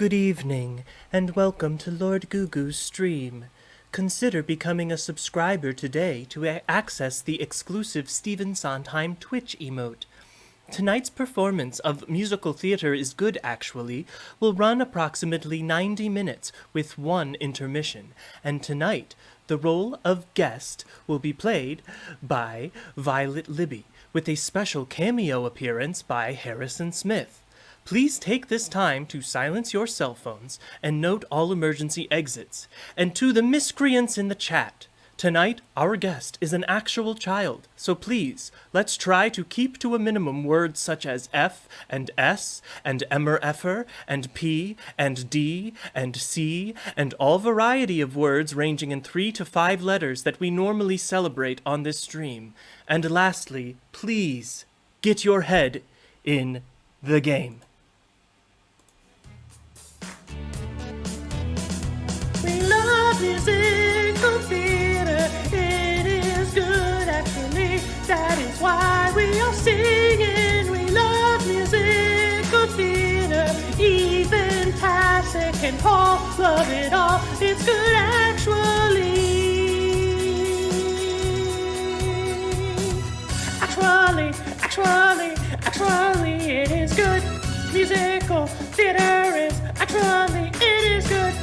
Good evening, and welcome to Lord Gugu's stream. Consider becoming a subscriber today to access the exclusive Stephen Sondheim Twitch emote. Tonight's performance of Musical Theater is Good, Actually, will run approximately 90 minutes with one intermission, and tonight, the role of guest will be played by Violet Libby, with a special cameo appearance by Harrison Smith. Please take this time to silence your cell phones and note all emergency exits. And to the miscreants in the chat, tonight our guest is an actual child, so please, let's try to keep to a minimum words such as F and S and Emmer Effer and P and D and C and all variety of words ranging in 3 to 5 letters that we normally celebrate on this stream. And lastly, please, get your head in the game. We love musical theater, it is good actually, that is why we are singing. We love musical theater, even Tasek and Paul love it all, it's good actually. Actually, it is good. Musical theater is actually, it is good.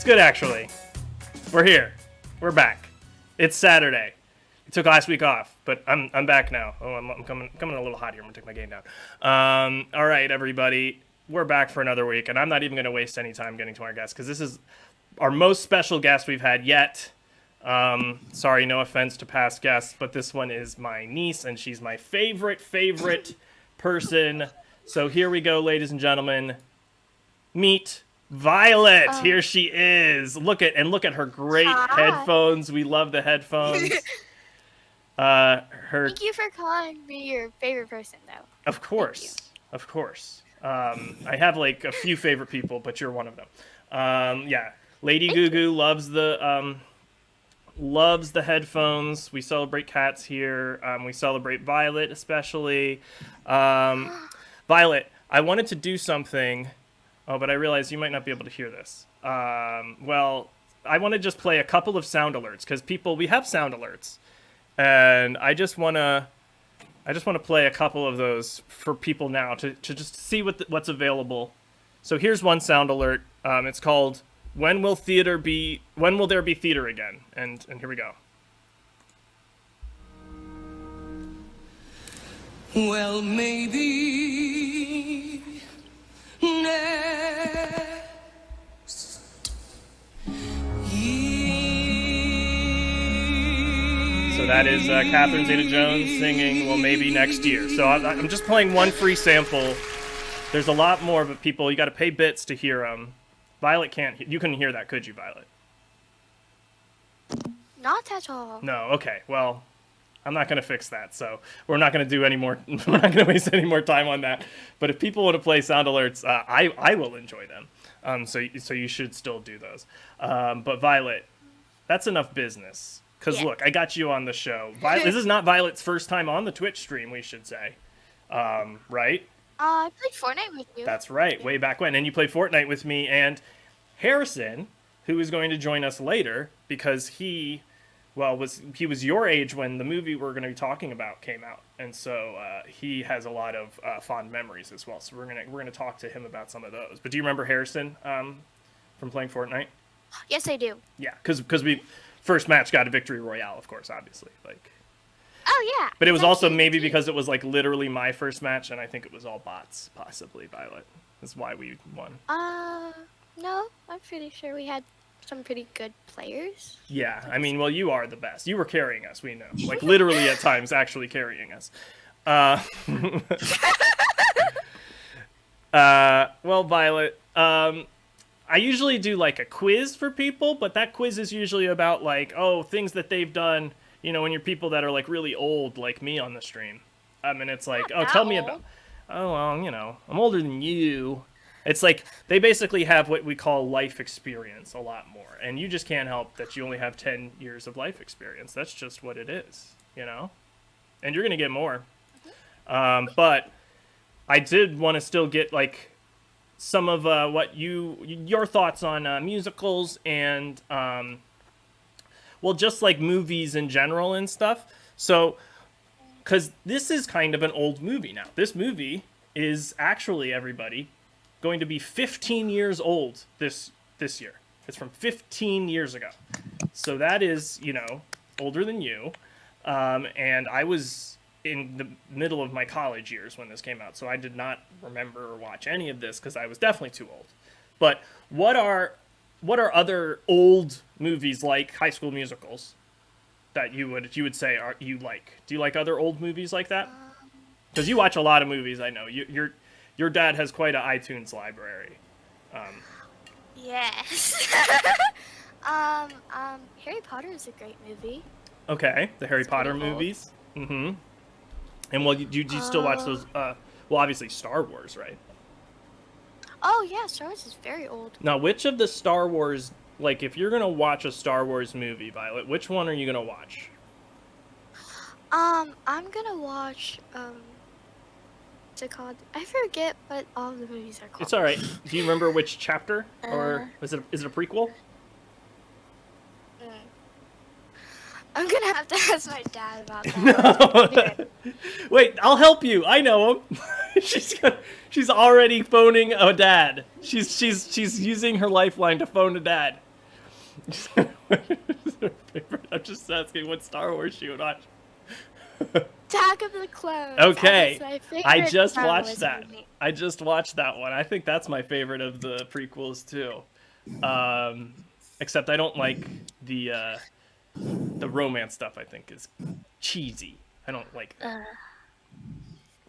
Good, actually. We're here. We're back. It's Saturday. We took last week off, but I'm back now. Oh, I'm coming a little hot here. I'm gonna take my game down. All right, everybody. We're back for another week, and I'm not even gonna waste any time getting to our guest because this is our most special guest we've had yet. Sorry, no offense to past guests, but this one is my niece, and she's my favorite person. So here we go, ladies and gentlemen. Meet Violet. Here she is. Look at her great headphones. We love the headphones. Thank you for calling me your favorite person, though. Of course. I have like a few favorite people, but you're one of them. Yeah. Lady Gugu loves the headphones. We celebrate cats here. We celebrate Violet especially. Violet, I wanted to do something. Oh, but I realize you might not be able to hear this. Well, I want to just play a couple of sound alerts because we have sound alerts, and I just want to play a couple of those for people now to just see what's available. So here's one sound alert. It's called "When will there be theater again?" And here we go. Well, maybe next year. So that is Catherine Zeta-Jones singing "Well, Maybe Next Year." So I'm just playing one free sample. There's a lot more, but people, you got to pay bits to hear them. Violet can't. You couldn't hear that, could you, Violet? Not at all. No. Okay. Well, I'm not going to fix that, so we're not going to do any more. We're not going to waste any more time on that. But if people want to play sound alerts, I will enjoy them. So you should still do those. But Violet, that's enough business. Because look, I got you on the show. This is not Violet's first time on the Twitch stream, we should say, right? I played Fortnite with you. That's right, way back when. And you played Fortnite with me and Harrison, who is going to join us later because he was your age when the movie we're going to be talking about came out, and so he has a lot of fond memories as well. So we're gonna talk to him about some of those. But do you remember Harrison from playing Fortnite? Yes, I do. Yeah, because we first match got a victory royale, of course, obviously. Oh yeah. But it was also maybe because it was like literally my first match, and I think it was all bots, possibly. Violet. That's why we won. No, I'm pretty sure we had some pretty good players. Yeah, I mean, well, you are the best. You were carrying us, we know. Like, literally at times, actually carrying us. Well, Violet, I usually do, like, a quiz for people, but that quiz is usually about, like, things that they've done, when you're people that are, like, really old, like me on the stream. And it's like, tell me about... Oh, well, I'm older than you. It's like they basically have what we call life experience a lot more. And you just can't help that you only have 10 years of life experience. That's just what it is, And you're going to get more. But I did want to still get, like, some of what your thoughts on musicals and well, just like movies in general and stuff. So, because this is kind of an old movie now. This movie is actually, everybody, going to be 15 years old this year. It's from 15 years ago. So that is, older than you. And I was in the middle of my college years when this came out. So I did not remember or watch any of this because I was definitely too old. But what are other old movies like High School Musicals that you would say you like? Do you like other old movies like that? Because you watch a lot of movies, I know. Your dad has quite an iTunes library. Yes. Harry Potter is a great movie. Okay, the Harry Potter pretty old. movies. Mm-hmm. And well, do you still watch those? Well, obviously Star Wars, right? Oh yeah, Star Wars is very old. Now, which of the Star Wars, like, if you're gonna watch a Star Wars movie, Violet, which one are you gonna watch? I'm gonna watch what's it called? I forget what all the movies are called. It's all right. Do you remember which chapter, or is it a prequel? I'm gonna have to ask my dad about that. No. Wait, I'll help you. I know him. She's already phoning a dad. She's using her lifeline to phone a dad. I'm just asking what Star Wars she would watch. Attack of the Clones. Okay, That is my favorite I just Star watched Wars that. movie. I just watched that one. I think that's my favorite of the prequels too. Except I don't like the romance stuff. I think is cheesy. I don't like that.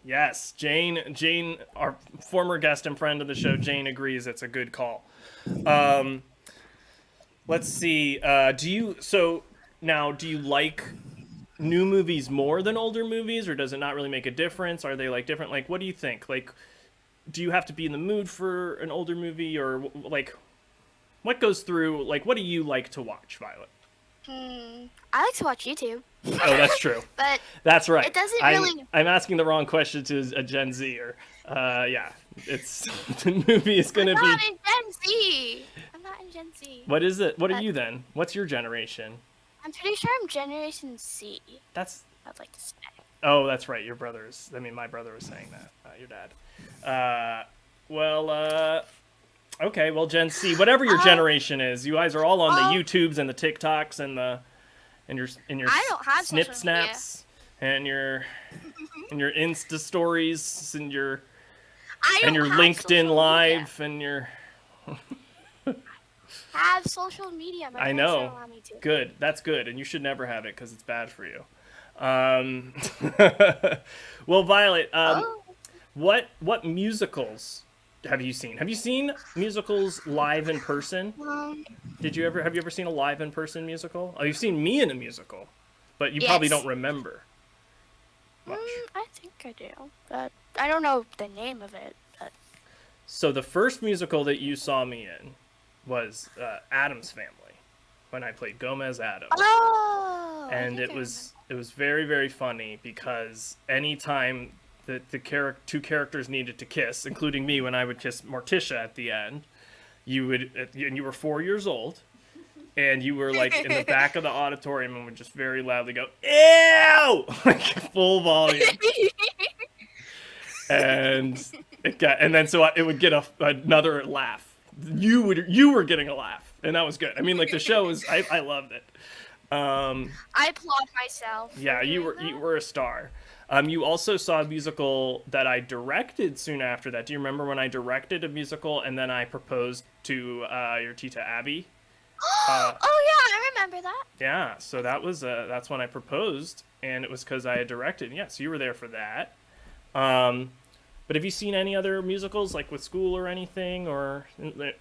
Yes, Jane, our former guest and friend of the show, Jane agrees it's a good call. Let's see. Do you like new movies more than older movies, or does it not really make a difference? Are they like different? Like, what do you think? Like, do you have to be in the mood for an older movie, or like, what goes through? Like, what do you like to watch, Violet? I like to watch YouTube. Oh, that's true. But That's right. it doesn't really. I'm asking the wrong question to a Gen Zer. Yeah, it's the movie is gonna I'm be. not in Gen Z. I'm not in Gen Z. What is it? What are you then? What's your generation? I'm pretty sure I'm Generation C. That's. I'd like to say. Oh, that's right. Your brother's. I mean, my brother was saying that. Your dad. Okay. Well, Gen C, whatever your generation is, you guys are all on the YouTubes and the TikToks and your I don't have Snip social media. Snaps and your Insta stories and your I don't have LinkedIn social Live and your. Media. Have social media. My I parents know. don't allow me to. Good. That's good, and you should never have it because it's bad for you. Well, Violet, what musicals have you seen? Have you seen musicals live in person? Have you ever seen a live in person musical? Oh, you've seen me in a musical, but you probably Yes. don't remember much. I think I do, but I don't know the name of it. But So the first musical that you saw me in was Addams Family, when I played Gomez Addams. oh, And it was very, very funny because anytime the two characters needed to kiss, including me when I would kiss Morticia at the end, and you were 4 years old, and you were like in the back of the auditorium and would just very loudly go, "Ew!" like full volume. And then it would get another laugh. You were getting a laugh, and that was good. I mean, like the show was, I loved it. I applaud myself. Yeah, you were a star. You also saw a musical that I directed soon after that. Do you remember when I directed a musical and then I proposed to your Tita Abby? Oh yeah, I remember that. Yeah, so that's when I proposed, and it was because I had directed. Yes, you were there for that. But have you seen any other musicals, like with school or anything, or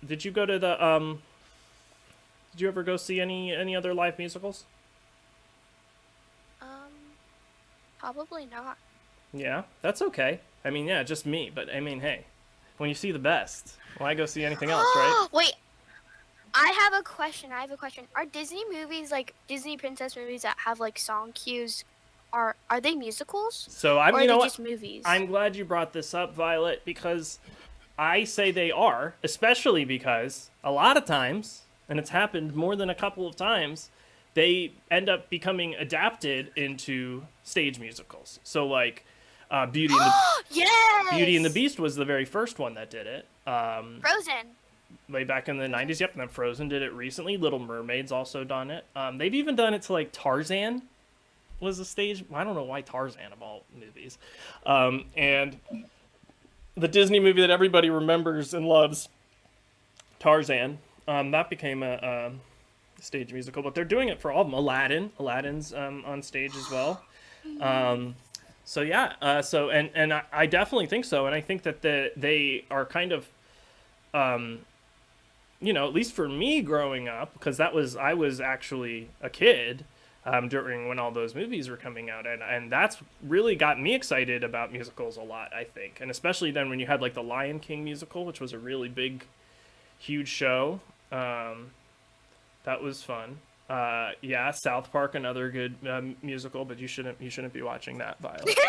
did you go to the Did you ever go see any other live musicals? Probably not. Yeah, that's okay. I mean, yeah, just me. But I mean, hey, when you see the best, why go see anything else, right? Wait, I have a question. Are Disney movies, like Disney princess movies that have like song cues, are they musicals? So Or are you know they what? just movies? I'm glad you brought this up, Violet, because I say they are, especially because a lot of times, and it's happened more than a couple of times, they end up becoming adapted into stage musicals. So like Beauty and the Yes. Beauty and the Beast was the very first one that did it. Frozen. Way back in the 90s. Yep, and then Frozen did it recently. Little Mermaid's also done it. They've even done it to like Tarzan was a stage. I don't know why Tarzan of all movies. And the Disney movie that everybody remembers and loves, Tarzan, that became a stage musical. But they're doing it for all of them. Aladdin's on stage as well. So yeah, so and I definitely think so, and I think that they are kind of, you know, at least for me growing up, because I was actually a kid during when all those movies were coming out, and that's really got me excited about musicals a lot, I think, and especially then when you had like the Lion King musical, which was a really big, huge show, that was fun. Yeah, South Park, another good musical, but you shouldn't be watching that, Violet.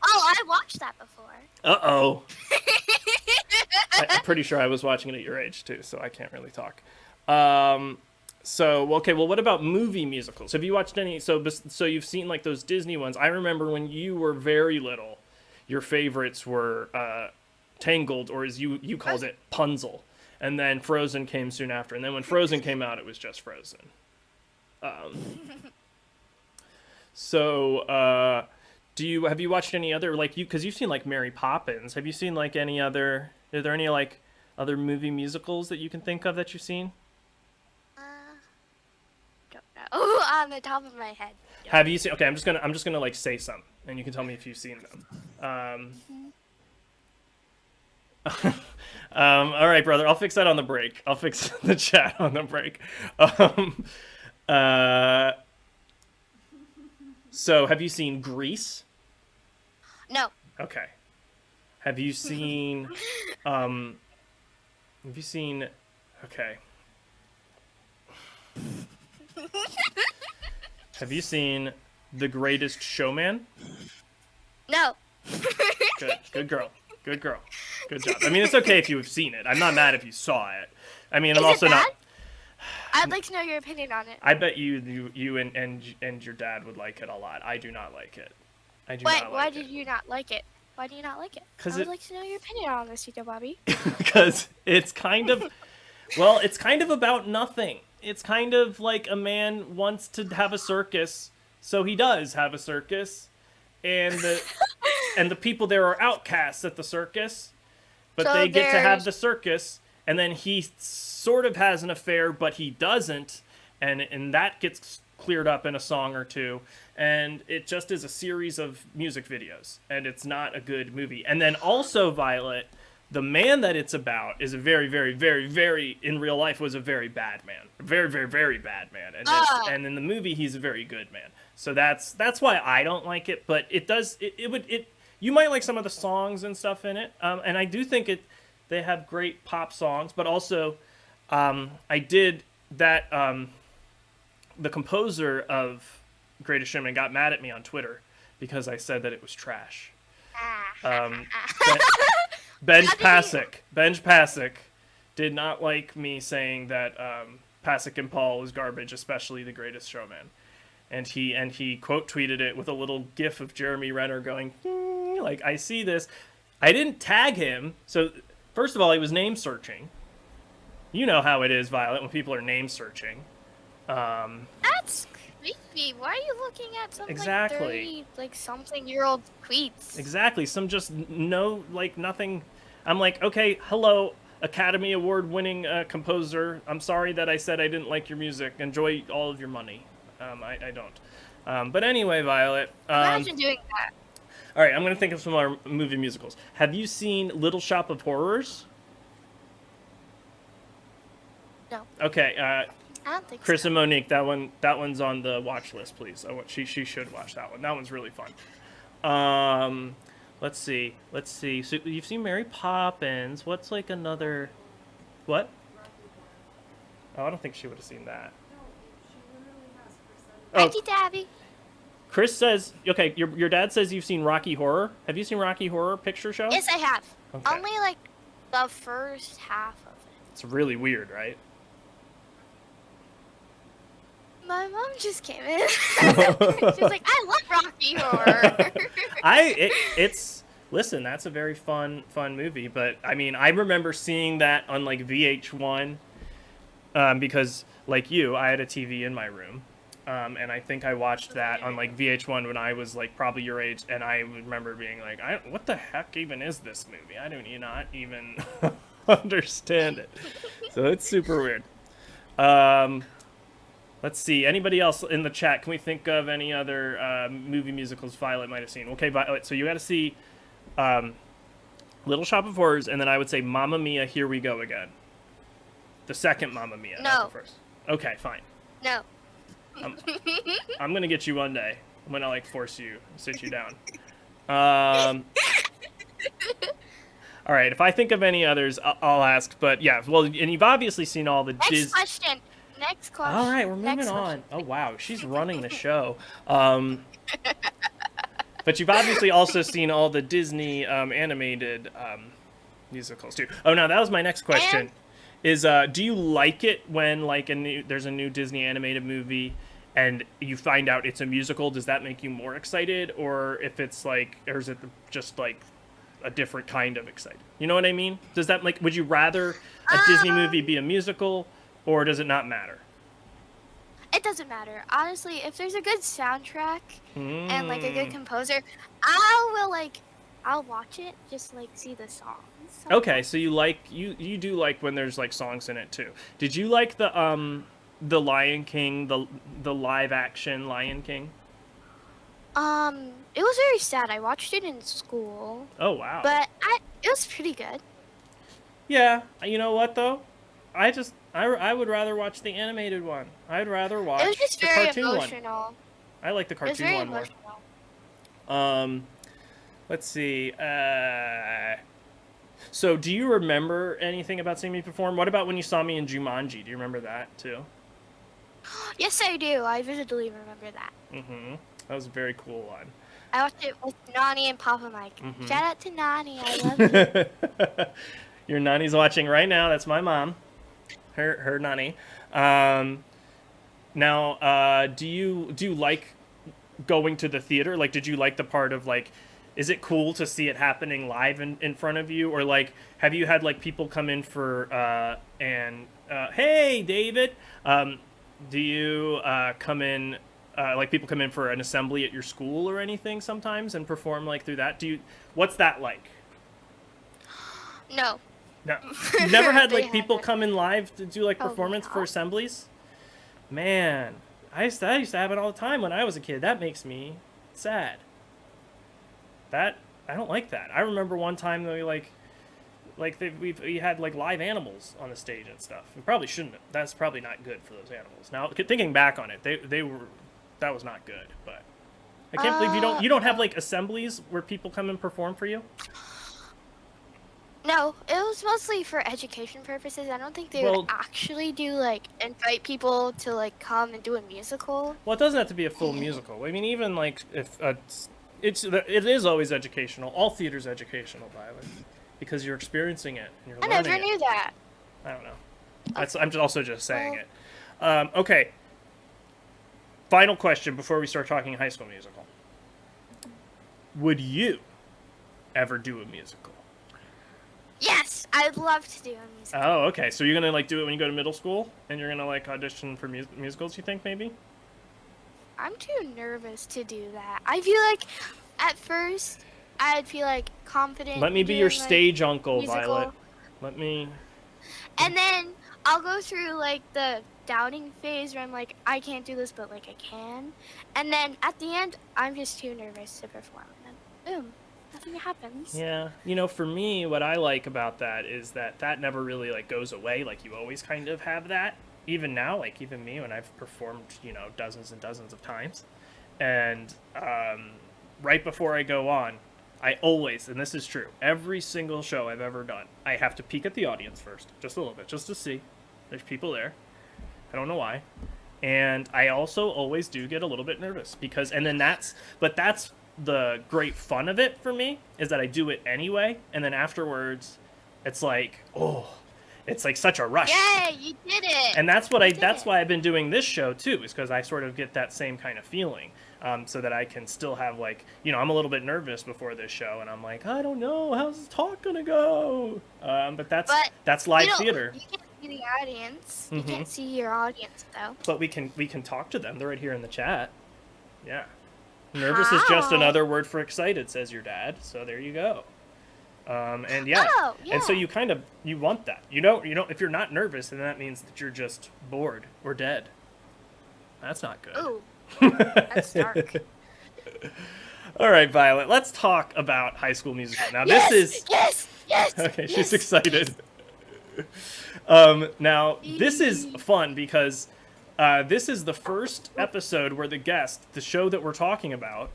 Oh, I watched that before. Uh-oh. I'm pretty sure I was watching it at your age too, so I can't really talk. So okay, well, what about movie musicals? Have you watched any? So you've seen like those Disney ones. I remember when you were very little, your favorites were Tangled, or as you called it, Punzel. And then Frozen came soon after. And then when Frozen came out, it was just Frozen. So, have you watched any other, like, because you've seen, like, Mary Poppins. Have you seen, like, any other, are there any, like, other movie musicals that you can think of that you've seen? Don't know. On the top of my head. Have you seen, okay, I'm just gonna, like, say some, and you can tell me if you've seen them. All right, brother. I'll fix that on the break. I'll fix the chat on the break. So, have you seen Grease? No. Okay. Have you seen? Okay. Have you seen The Greatest Showman? No. Good girl. Good girl. Good job. I mean, it's okay if you have seen it. I'm not mad if you saw it. I mean, I'm Is also it bad? not. I'd like to know your opinion on it. I bet you and your dad would like it a lot. I do not like it. I do not like Why it. did you not like it? Why do you not like it? 'Cause I would like to know your opinion on this, Tito Bobby. Because it's kind of, well, it's kind of about nothing. It's kind of like a man wants to have a circus, so he does have a circus, and the people there are outcasts at the circus, but So they get to have there's- the circus, and then he sort of has an affair, but he doesn't, and that gets cleared up in a song or two, and it just is a series of music videos, and it's not a good movie. And then also, Violet, the man that it's about is a very, very, very, very, in real life, was a very bad man. A very, very, very bad man. And in the movie, he's a very good man. So that's why I don't like it, but it does, you might like some of the songs and stuff in it, and I do think they have great pop songs, but also, I did that, the composer of Greatest Showman got mad at me on Twitter because I said that it was trash. Benj Pasek did not like me saying that Pasek and Paul is garbage, especially The Greatest Showman. And he quote tweeted it with a little gif of Jeremy Renner going, like, I see this. I didn't tag him. So first of all, he was name searching. You know how it is, Violet, when people are name searching. That's creepy. Why are you looking at some Exactly. like something-year-old tweets? Exactly. Some just nothing. I'm like, okay, hello, Academy Award winning composer. I'm sorry that I said I didn't like your music. Enjoy all of your money. I don't. But anyway, Violet. Imagine doing that. All right, I'm going to think of some more movie musicals. Have you seen Little Shop of Horrors? No. Okay, I don't think Chris so. and Monique, that one's on the watch list, please. She should watch that one. That one's really fun. Let's see. So you've seen Mary Poppins. What's like another? What? Oh, I don't think she would have seen that. Oh, Auntie Tabby. Chris says, okay, your dad says you've seen Rocky Horror. Have you seen Rocky Horror Picture Show? Yes, I have. Okay. Only like The first half of it. It's really weird, right? My mom just came in. She was like, "I love Rocky Horror." It's listen, that's a very fun movie. But I mean, I remember seeing that on like VH1 because like you, I had a TV in my room. And I think I watched that on like VH1 when I was like probably your age, and I remember being like, "What the heck even is this movie? I do not even understand it." So it's super weird. Let's see. Anybody else in the chat? Can we think of any other movie musicals Violet might have seen? Okay, Violet. So you got to see Little Shop of Horrors, and then I would say Mamma Mia, Here We Go Again. The second Mamma Mia, not the first. Okay, fine. No. I'm gonna get you one day. I'm gonna like force you, sit you down. All right. If I think of any others, I'll ask. But yeah, well, and you've obviously seen all the Next question. All right, we're moving on. Oh wow, she's running the show. But you've obviously also seen all the Disney animated musicals too. Oh, no, that was my next question. Do you like it when like there's a new Disney animated movie and you find out it's a musical? Does that make you more excited, or if it's like, or is it just like a different kind of excited? You know what I mean? Does that like, would you rather a Disney movie be a musical, or does it not matter? It doesn't matter. Honestly, if there's a good soundtrack and like a good composer, I'll watch it, just like see the songs. Okay, so you do like when there's like songs in it too. Did you like the Lion King, the live action Lion King? It was very sad. I watched it in school. Oh wow. But it was pretty good. Yeah, you know what though? I would rather watch the animated one. I'd rather watch it was just the very cartoon emotional. one. I like the cartoon it was very one emotional. more. Let's see. So do you remember anything about seeing me perform? What about when you saw me in Jumanji? Do you remember that too? Yes, I do. I vividly remember that. Mm-hmm. That was a very cool one. I watched it with Nani and Papa Mike. Mm-hmm. Shout out to Nani. I love you. Your Nani's watching right now. That's my mom. Her Nani. Now, do you like going to the theater? Like, did you like the part of like, is it cool to see it happening live in front of you? Or like, have you had like people come in for hey David, do you come in like people come in for an assembly at your school or anything sometimes and perform like through that? What's that like? No. No. You've never had like people come in live to do like performance for assemblies? Man, I used to have it all the time when I was a kid. That makes me sad. I don't like that. I remember one time that we had like live animals on the stage and stuff. We probably shouldn't have. That's probably not good for those animals. Now thinking back on it, that was not good. But I can't believe you don't have like assemblies where people come and perform for you. No, it was mostly for education purposes. I don't think they would actually do like invite people to like come and do a musical. Well, it doesn't have to be a full musical. I mean, even like if it is always educational. All theater's educational, Violet, because you're experiencing it and you're learning I never knew that. I don't know. Okay. I'm also just saying it. Okay. Final question before we start talking High School Musical. Would you ever do a musical? Yes, I'd love to do a musical. Oh, okay. So you're gonna like do it when you go to middle school, and you're gonna like audition for musicals. You think maybe? I'm too nervous to do that. I feel like at first I'd feel like confident. Let me be your stage uncle, musical. Violet. Let me. And then I'll go through like the doubting phase where I'm like, I can't do this, but like I can. And then at the end, I'm just too nervous to perform. And then boom, nothing happens. Yeah, for me, what I like about that is that never really like goes away. Like you always kind of have that. Even now, like even me, when I've performed, dozens and dozens of times, and right before I go on, I always, and this is true, every single show I've ever done, I have to peek at the audience first, just a little bit, just to see there's people there. I don't know why. And I also always do get a little bit nervous because, and then that's the great fun of it for me is that I do it anyway, and then afterwards, It's like, oh, it's like such a rush. Yay, you did it. And that's You why I've been doing this show too, is because I sort of get that same kind of feeling, so that I can still have like, I'm a little bit nervous before this show, and I'm like, I don't know, how's the talk gonna go? But that's live theater. You can't see the audience. You can't see your audience though. But we can talk to them. They're right here in the chat. Yeah. Nervous is just another word for excited, says your dad. So there you go. And yeah. Oh, yeah. And so you want that. You know, if you're not nervous, then that means that you're just bored or dead. That's not good. Ooh, that's dark. All right, Violet, let's talk about High School Musical. Now, yes, this is... Yes! Okay, yes, she's excited. Now, this is fun because this is the first episode where the show that we're talking about,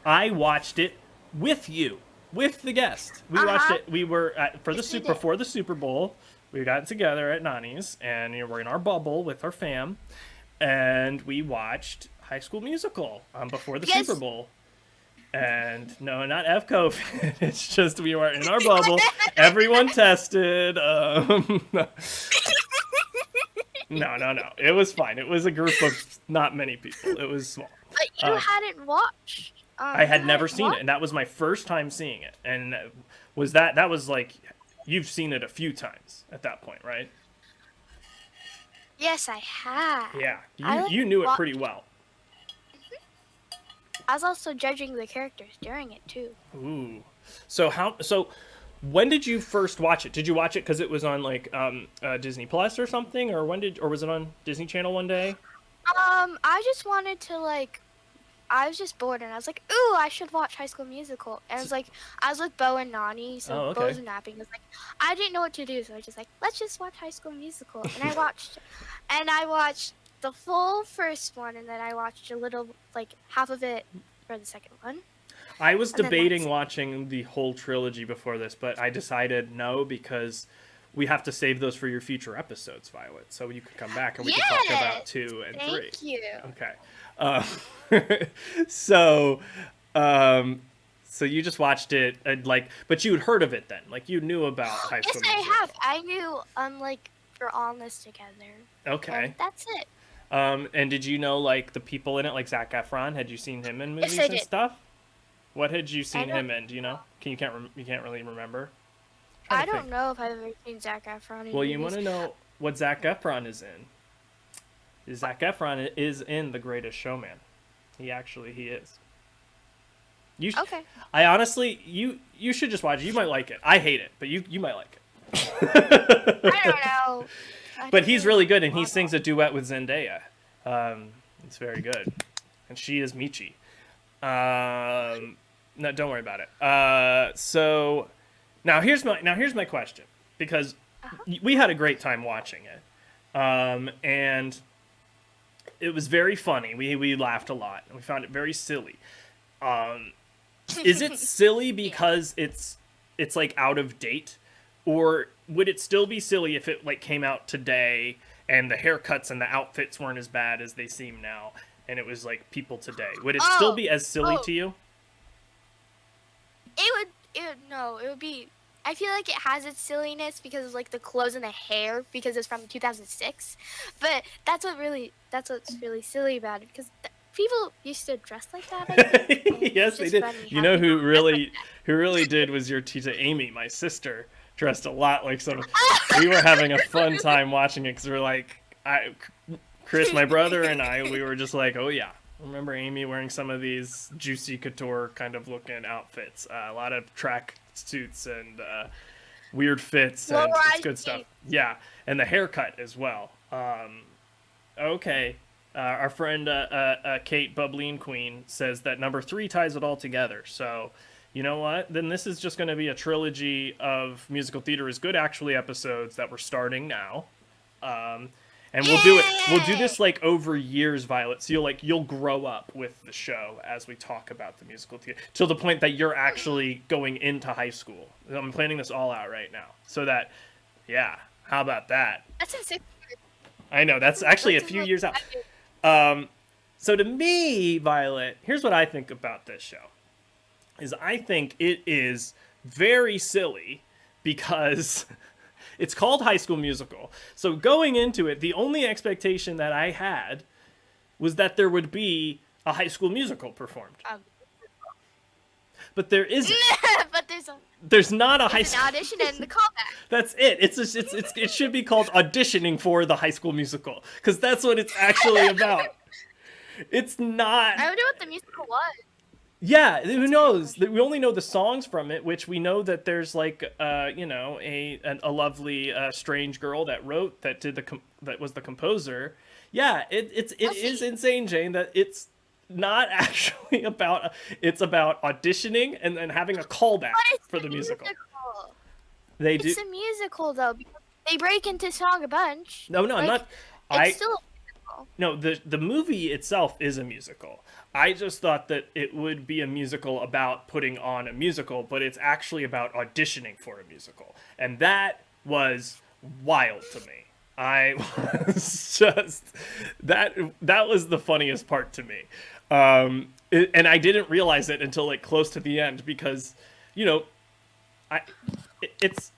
I watched it with you, with the guest. We watched it. We were before the Super Bowl. We got together at Nani's, and we're in our bubble with our fam, and we watched High School Musical before the Super Bowl. And no, not FCO. It's just we were in our bubble. Everyone tested. No. It was fine. It was a group of not many people. It was small. But you hadn't watched. I had never seen it, and that was my first time seeing it. And that was like, you've seen it a few times at that point, right? Yes, I have. Yeah, you knew it pretty well. I was also judging the characters during it too. Ooh, so when did you first watch it? Did you watch it because it was on like Disney Plus or something, or or was it on Disney Channel one day? I just wanted to I was just bored and I was like, ooh, I should watch High School Musical. And I was with Bo and Nani, so Bo was napping. I was like, I didn't know what to do, so I was just like, let's just watch High School Musical. And I watched the full first one, and then I watched a little, half of it for the second one. I was debating watching the whole trilogy before this, but I decided no, because we have to save those for your future episodes, Violet. So you can come back and we can talk about 2 and 3. Thank you. Okay. So you just watched it, but you had heard of it then, you knew about High School Musical. Yes, I have. I knew, we're on this together. Okay. And that's it. And did you know the people in it, like Zac Efron? Had you seen him in movies and stuff? What had you seen him in? Do you know? You can't really remember? I don't know if I've ever seen Zac Efron in Well, movies. you want to know what Zac Efron is in? Zac Efron is in The Greatest Showman. He is. Okay. I honestly, you should just watch it. You might like it. I hate it, but you might like it. I don't know. But he's really good, and he sings a duet with Zendaya. It's very good, and she is Michi. No, don't worry about it. So now here's my question, because we had a great time watching it, and it was very funny. We laughed a lot, and we found it very silly. Is it silly because it's out of date? Or would it still be silly if it came out today and the haircuts and the outfits weren't as bad as they seem now, and it was people today? Would it still be as silly to you? It would be. I feel like it has its silliness because of the clothes and the hair, because it's from 2006. But that's what's really silly about it, because people used to dress like that, I think. Yes, they did. You know who really did was your teacher Amy, my sister. Dressed a lot like some. We were having a fun time watching it because we were Chris, my brother, and we were just oh yeah. Remember Amy wearing some of these Juicy Couture kind of looking outfits, a lot of track suits and weird fits, and it's good stuff. Yeah, and the haircut as well. Okay. Our friend Kate Bubbleen Queen says that number 3 ties it all together. So, you know what? Then this is just going to be a trilogy of Musical Theater is Good Actually episodes that we're starting now. And we'll do it. We'll do this over years, Violet. So you'll grow up with the show as we talk about the musical theater, till the point that you're actually going into high school. I'm planning this all out right now, so that, yeah. How about that? That's in 6 years. I know, that's actually a few years out. So to me, Violet, here's what I think about this show. I think it is very silly because it's called High School Musical. So going into it, the only expectation that I had was that there would be a High School Musical performed. But there isn't. But There's not a an audition and the callback. That's it. It should be called auditioning for the High School Musical, because that's what it's actually about. It's not. I wonder what the musical was. Yeah, who knows? We only know the songs from it, which we know that there's like, a lovely strange girl that was the composer. Yeah, it is insane, Jane, that it's not actually about. It's about auditioning and then having a callback for the musical. They do. It's a musical though, because they break into song a bunch. No, like, I'm not. It's still a musical. No, the movie itself is a musical. I just thought that it would be a musical about putting on a musical, but it's actually about auditioning for a musical. And that was wild to me. I was just that was the funniest part to me. And I didn't realize it until like close to the end, because, it's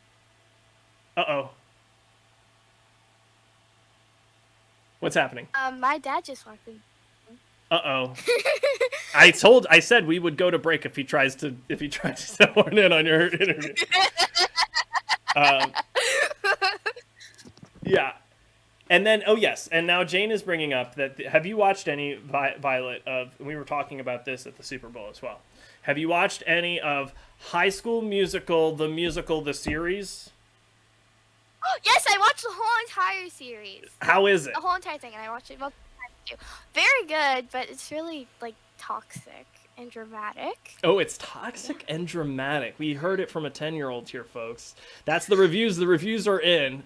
uh-oh. What's happening? My dad just walked in. Uh-oh. I said we would go to break if he tries to horn in on your interview. Yeah. And then, oh yes, and now Jane is bringing up that, have you watched any, Violet, we were talking about this at the Super Bowl as well. Have you watched any of High School Musical, the series? Yes, I watched the whole entire series. How is it? The whole entire thing, and I watched it multiple times too. Very good, but it's really, like, toxic and dramatic. Oh, it's toxic and dramatic. We heard it from a 10-year-old here, folks. That's the reviews. The reviews are in.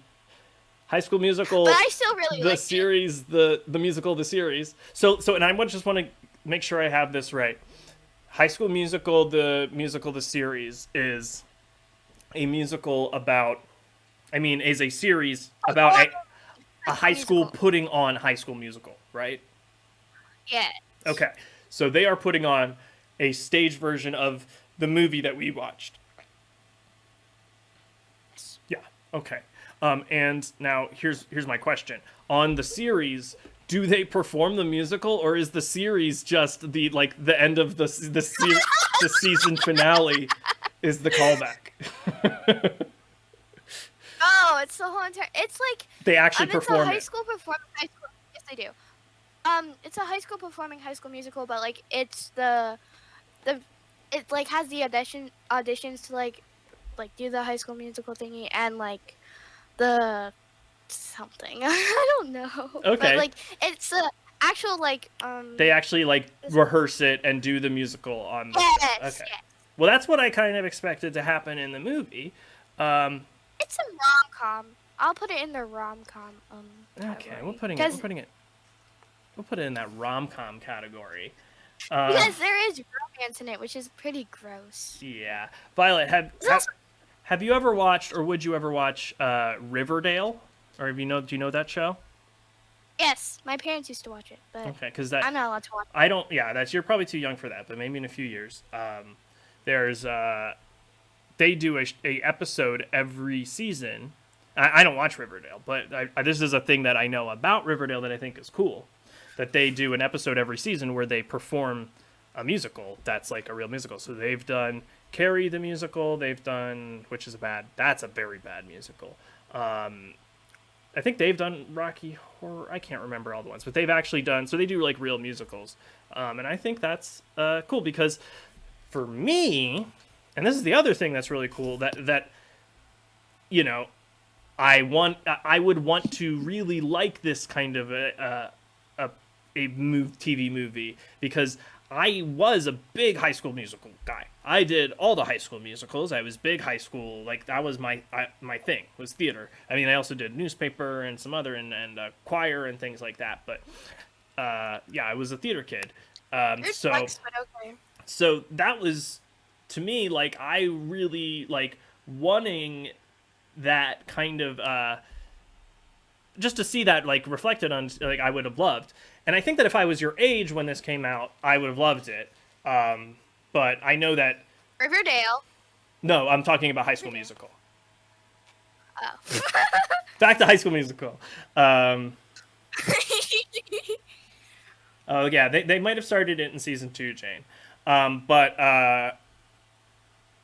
High School Musical, but I still really the liked series, it. the musical, the series. So, and I just want to make sure I have this right. High School Musical, the series is a musical about, is a series about a high school putting on High School Musical, right? Yeah. Okay, so they are putting on a stage version of the movie that we watched. Yeah. Okay. And now here's my question. On the series, do they perform the musical, or is the series just the end of the season finale is the callback? Oh, it's the whole entire. It's like they actually perform it's a high school performing high school. Yes, they do. It's a high school performing High School Musical, but like it's it like has the auditions to like do the High School Musical thingy and like the something. I don't know. Okay. But like it's a actual like they actually like rehearse it and do the musical on the yes, okay. Yes. Well, that's what I kind of expected to happen in the movie. It's a rom-com. I'll put it in the rom-com okay, category. we'll put it in that rom-com category. Because there is romance in it, which is pretty gross. Yeah. Violet, have you ever watched, or would you ever watch Riverdale? Or do you know that show? Yes, my parents used to watch it, but okay, because I'm not allowed to watch it. I don't. Yeah, you're probably too young for that, but maybe in a few years. There's they do a episode every season. I don't watch Riverdale, but this is a thing that I know about Riverdale that I think is cool. That they do an episode every season where they perform a musical that's like a real musical. So they've done Carrie the musical. They've done, which is that's a very bad musical. I think they've done Rocky Horror. I can't remember all the ones, but they've actually done, so they do like real musicals. And I think that's cool because for me, and this is the other thing that's really cool, that I would want to really like this kind of a TV movie, because I was a big High School Musical guy. I did all the High School Musicals. I was big high school, like that was my thing, was theater. I also did newspaper and some other and choir and things like that. But yeah, I was a theater kid. So that was, to me, like I really like wanting that kind of just to see that like reflected on, like I would have loved. And I think that if I was your age when this came out, I would have loved it. But I know that Riverdale. No, I'm talking about High School Musical. Oh. Back to High School Musical. Oh yeah, they might have started it in season 2, Jane.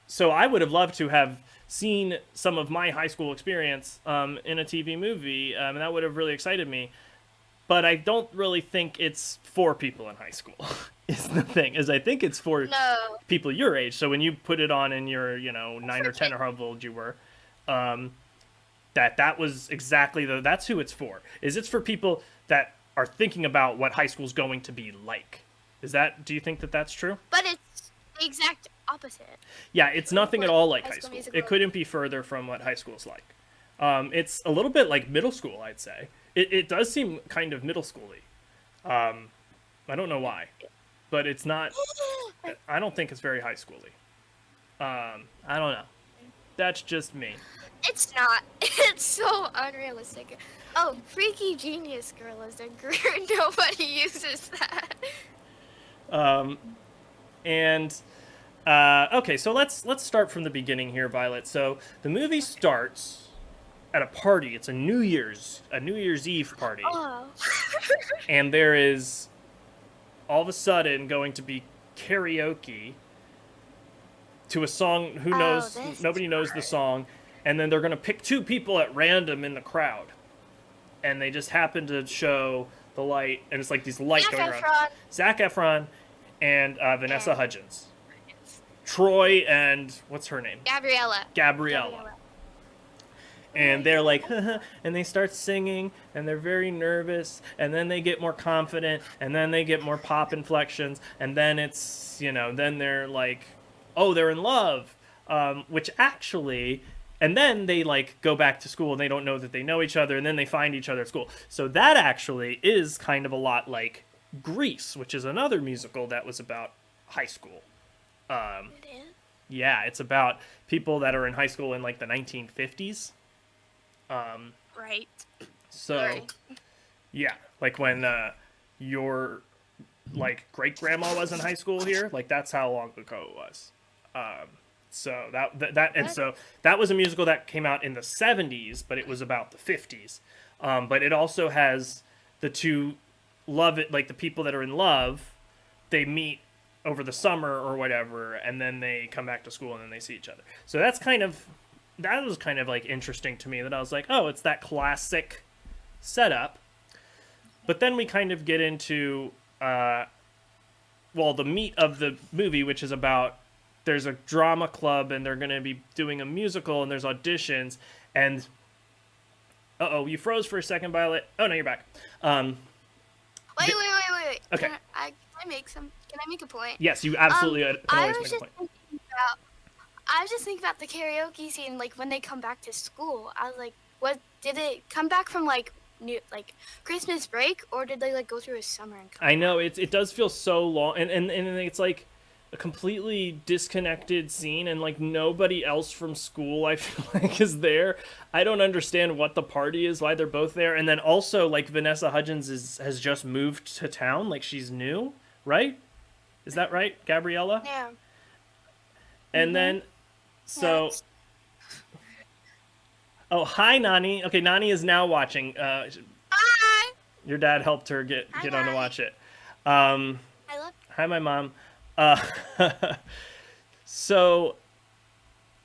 So I would have loved to have seen some of my high school experience in a TV movie, and that would have really excited me. But I don't really think it's for people in high school. Is the thing, is I think it's for people your age. So when you put it on in your 9 or 10 or however old you were, that was exactly that's who it's for. It's for people that are thinking about what high school's going to be like. Do you think that that's true? But it's the exact opposite. Yeah, it's nothing at all like high school. It couldn't be further from what high school's like. It's a little bit like middle school, I'd say. It does seem kind of middle schooly. I don't know why, but it's not. I don't think it's very high schooly. I don't know. That's just me. It's not. It's so unrealistic. Oh, Freaky Genius Girl is a group. Nobody uses that. Okay, so let's start from the beginning here, Violet. So the movie starts at a party. It's a New Year's Eve party. Oh. And there is all of a sudden going to be karaoke to a song. Who knows? Nobody knows the song. And then they're going to pick 2 people at random in the crowd. And they just happen to show the light, and it's like these lights going around. Zac Efron and Vanessa Hudgins. Troy and what's her name? Gabriella. And they're like, and they start singing, and they're very nervous, and then they get more confident, and then they get more pop inflections, and then it's, then they're like, oh, they're in love, which actually, and then they like go back to school, and they don't know that they know each other, and then they find each other at school. So that actually is kind of a lot like Grease, which is another musical that was about high school. It is? Yeah, it's about people that are in high school in like the 1950s. Right. So, Right. Yeah, like when your like great grandma was in high school here, like that's how long ago it was. So that was a musical that came out in the 70s, but it was about the 50s. But it also has the two the people that are in love, they meet over the summer or whatever, and then they come back to school and then they see each other. So that was kind of like interesting to me, that I was like, oh, it's that classic setup. But then we kind of get into the meat of the movie, which is about there's a drama club and they're going to be doing a musical and there's auditions and you froze for a second, Violet. Oh no, you're back. Wait. Okay. Can I make a point? Yes, you absolutely can always make a point. I was just thinking about the karaoke scene, like when they come back to school. I was like, what did they come back from, like Christmas break, or did they like go through a summer and come I know it does feel so long, and it's like a completely disconnected scene, and like nobody else from school I feel like is there. I don't understand what the party is, why they're both there, and then also like Vanessa Hudgins has just moved to town, like she's new, right? Is that right, Gabriella? Yeah. And then, so. Yes. Oh, hi, Nani. Okay, Nani is now watching. Hi. Your dad helped her get on to Nani. watch it. I love. Hi, my mom. So,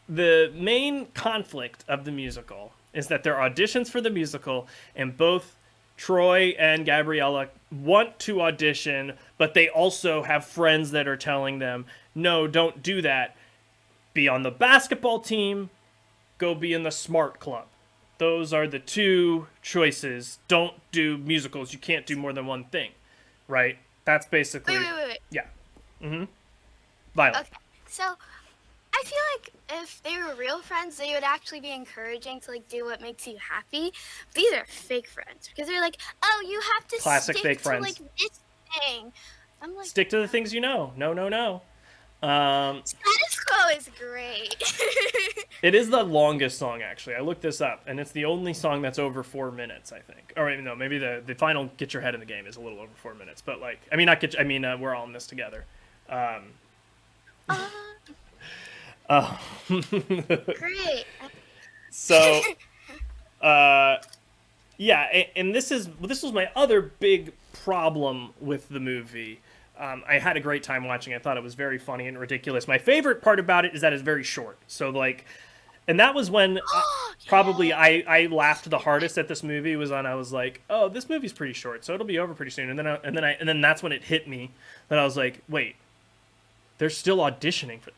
the main conflict of the musical is that there are auditions for the musical, and both Troy and Gabriella want to audition, but they also have friends that are telling them, no, don't do that. Be on the basketball team, go be in the smart club. Those are the two choices. Don't do musicals. You can't do more than one thing, right? That's basically... Wait. Yeah. Mm-hmm. Violet. Okay, so I feel like if they were real friends, they would actually be encouraging to like do what makes you happy. These are fake friends because they're like, oh, you have to Classic stick fake to friends. like this thing. I'm like, Stick to the things you know. No. Status Quo is great. It is the longest song, actually. I looked this up, and it's the only song that's over 4 minutes, I think. Or no, maybe the final Get Your Head in the Game is a little over 4 minutes. But like, We're All in This Together. Great. So Yeah, and this was my other big problem with the movie. I had a great time watching it. I thought it was very funny and ridiculous. My favorite part about it is that it's very short. So like, and that was when probably I laughed the hardest at this movie was when I was like, oh, this movie's pretty short, so it'll be over pretty soon. And then that's when it hit me that I was like, wait, they're still auditioning for.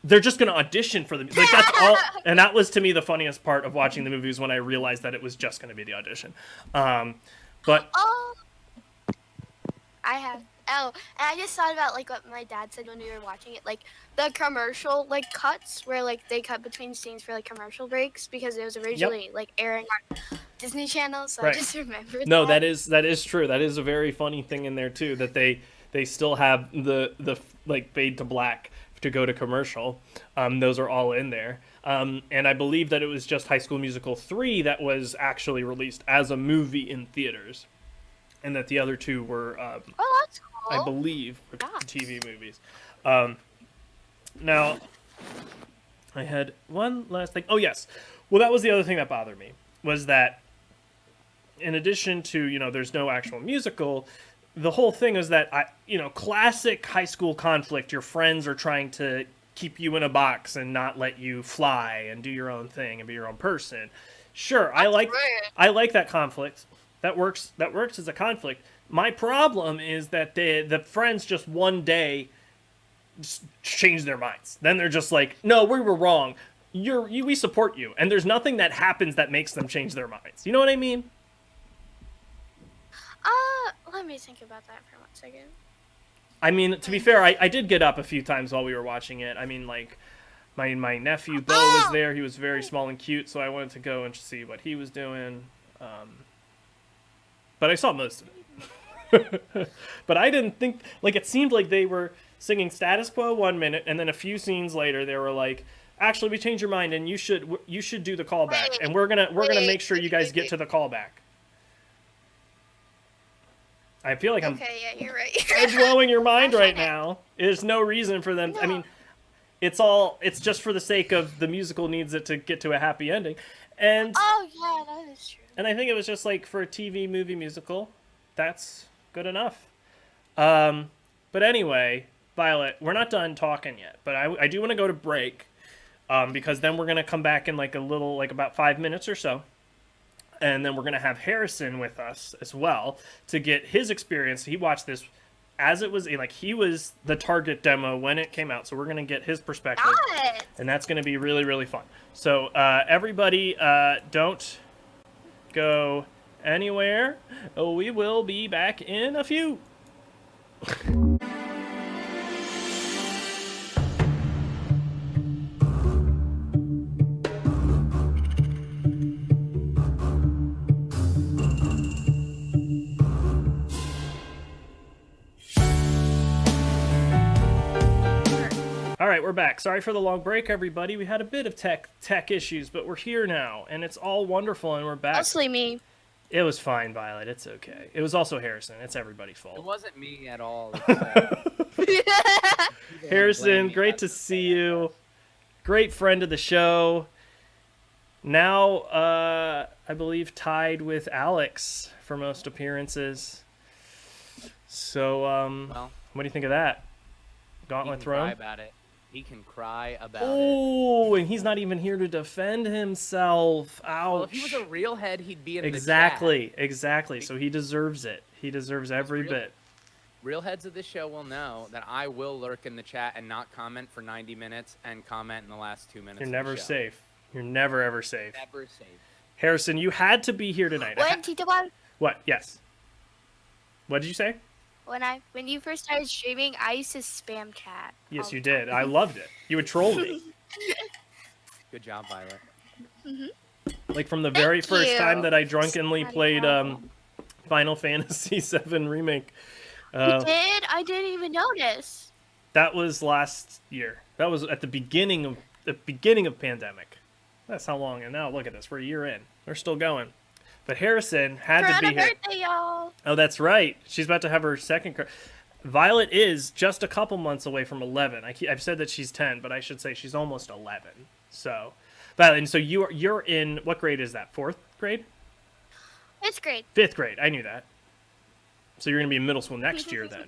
They're just gonna audition for the like that's all, and that was to me the funniest part of watching the movie was when I realized that it was just gonna be the audition. But Oh, I have. Oh, and I just thought about like what my dad said when we were watching it, like the commercial like cuts where like they cut between scenes for like commercial breaks because it was originally like airing on Disney Channel. So Right. I just remembered. no, that is true. That is a very funny thing in there too that they still have the like fade to black to go to commercial. Those are all in there. And I believe that it was just High School Musical 3 that was actually released as a movie in theaters, and that the other two were, Oh, that's cool. I believe, were Nice. TV movies. Now, I had one last thing. Oh, yes. Well, that was the other thing that bothered me, was that in addition to, there's no actual musical, the whole thing is that, classic high school conflict, your friends are trying to keep you in a box and not let you fly and do your own thing and be your own person. Sure, I like that conflict. That works as a conflict. My problem is that the friends just one day just change their minds. Then they're just like, no, we were wrong. We support you. And there's nothing that happens that makes them change their minds. You know what I mean? Let me think about that for 1 second. I mean, to be fair, I did get up a few times while we were watching it. I mean, like, my nephew, Bo, was there. He was very small and cute, so I wanted to go and see what he was doing. But I saw most of it. But I didn't think, like, it seemed like they were singing Status Quo 1 minute, and then a few scenes later, they were like, actually, we changed your mind, and you should do the callback, and we're gonna make sure you guys get to the callback. I feel like I'm Okay, yeah, you're right. blowing your mind right now. There's no reason for them. I mean, it's just for the sake of the musical needs it to get to a happy ending, and Oh yeah, that is true. I think it was just like for a TV movie musical, that's good enough. But anyway, Violet, we're not done talking yet, but I do want to go to break, because then we're gonna come back in like about 5 minutes or so. And then we're going to have Harrison with us as well to get his experience. He watched this as it was, like, he was the target demo when it came out. So we're going to get his perspective. Got it. And that's going to be really, really fun. So everybody, don't go anywhere. We will be back in a few. All right, we're back. Sorry for the long break, everybody. We had a bit of tech issues, but we're here now, and it's all wonderful, and we're back. Mostly me. It was fine, Violet. It's okay. It was also Harrison. It's everybody's It fault. wasn't me at all. Harrison, great to see you. Great friend of the show. Now, I believe tied with Alex for most appearances. So, Well, what do you think of that? he Gauntlet can cry thrown? about it. He can cry about it. Oh, and he's not even here to defend himself. Ouch. Well, if he was a real head, he'd be in Exactly. So he deserves it. He deserves every real- bit. the chat. Real heads of this show will know that I will lurk in the chat and not comment for 90 minutes and comment in the last 2 minutes. You're of never the show. safe. You're never, ever safe. Never safe. Harrison, you had to be here tonight. When Tito Bob, What? Yes. What did you say? when you first started streaming, I used to spam chat. Yes, all you the time. did. I loved it. You would troll me. Good job, Violet. Like from the very first you. time that I drunkenly Not a played problem. Final Fantasy VII Remake. You did? I didn't even notice. That was last year. That was at the beginning of pandemic. That's how long. And now look at this. We're a year in. We're still going. But Harrison had to be here. birthday, y'all. Oh, that's right. She's about to have her second. Violet is just a couple months away from 11. I've said that she's 10, but I should say she's almost 11. So, Violet, and so you're in what grade is that? 4th grade? It's great. 5th grade. I knew that. So you're gonna be in middle school next year then.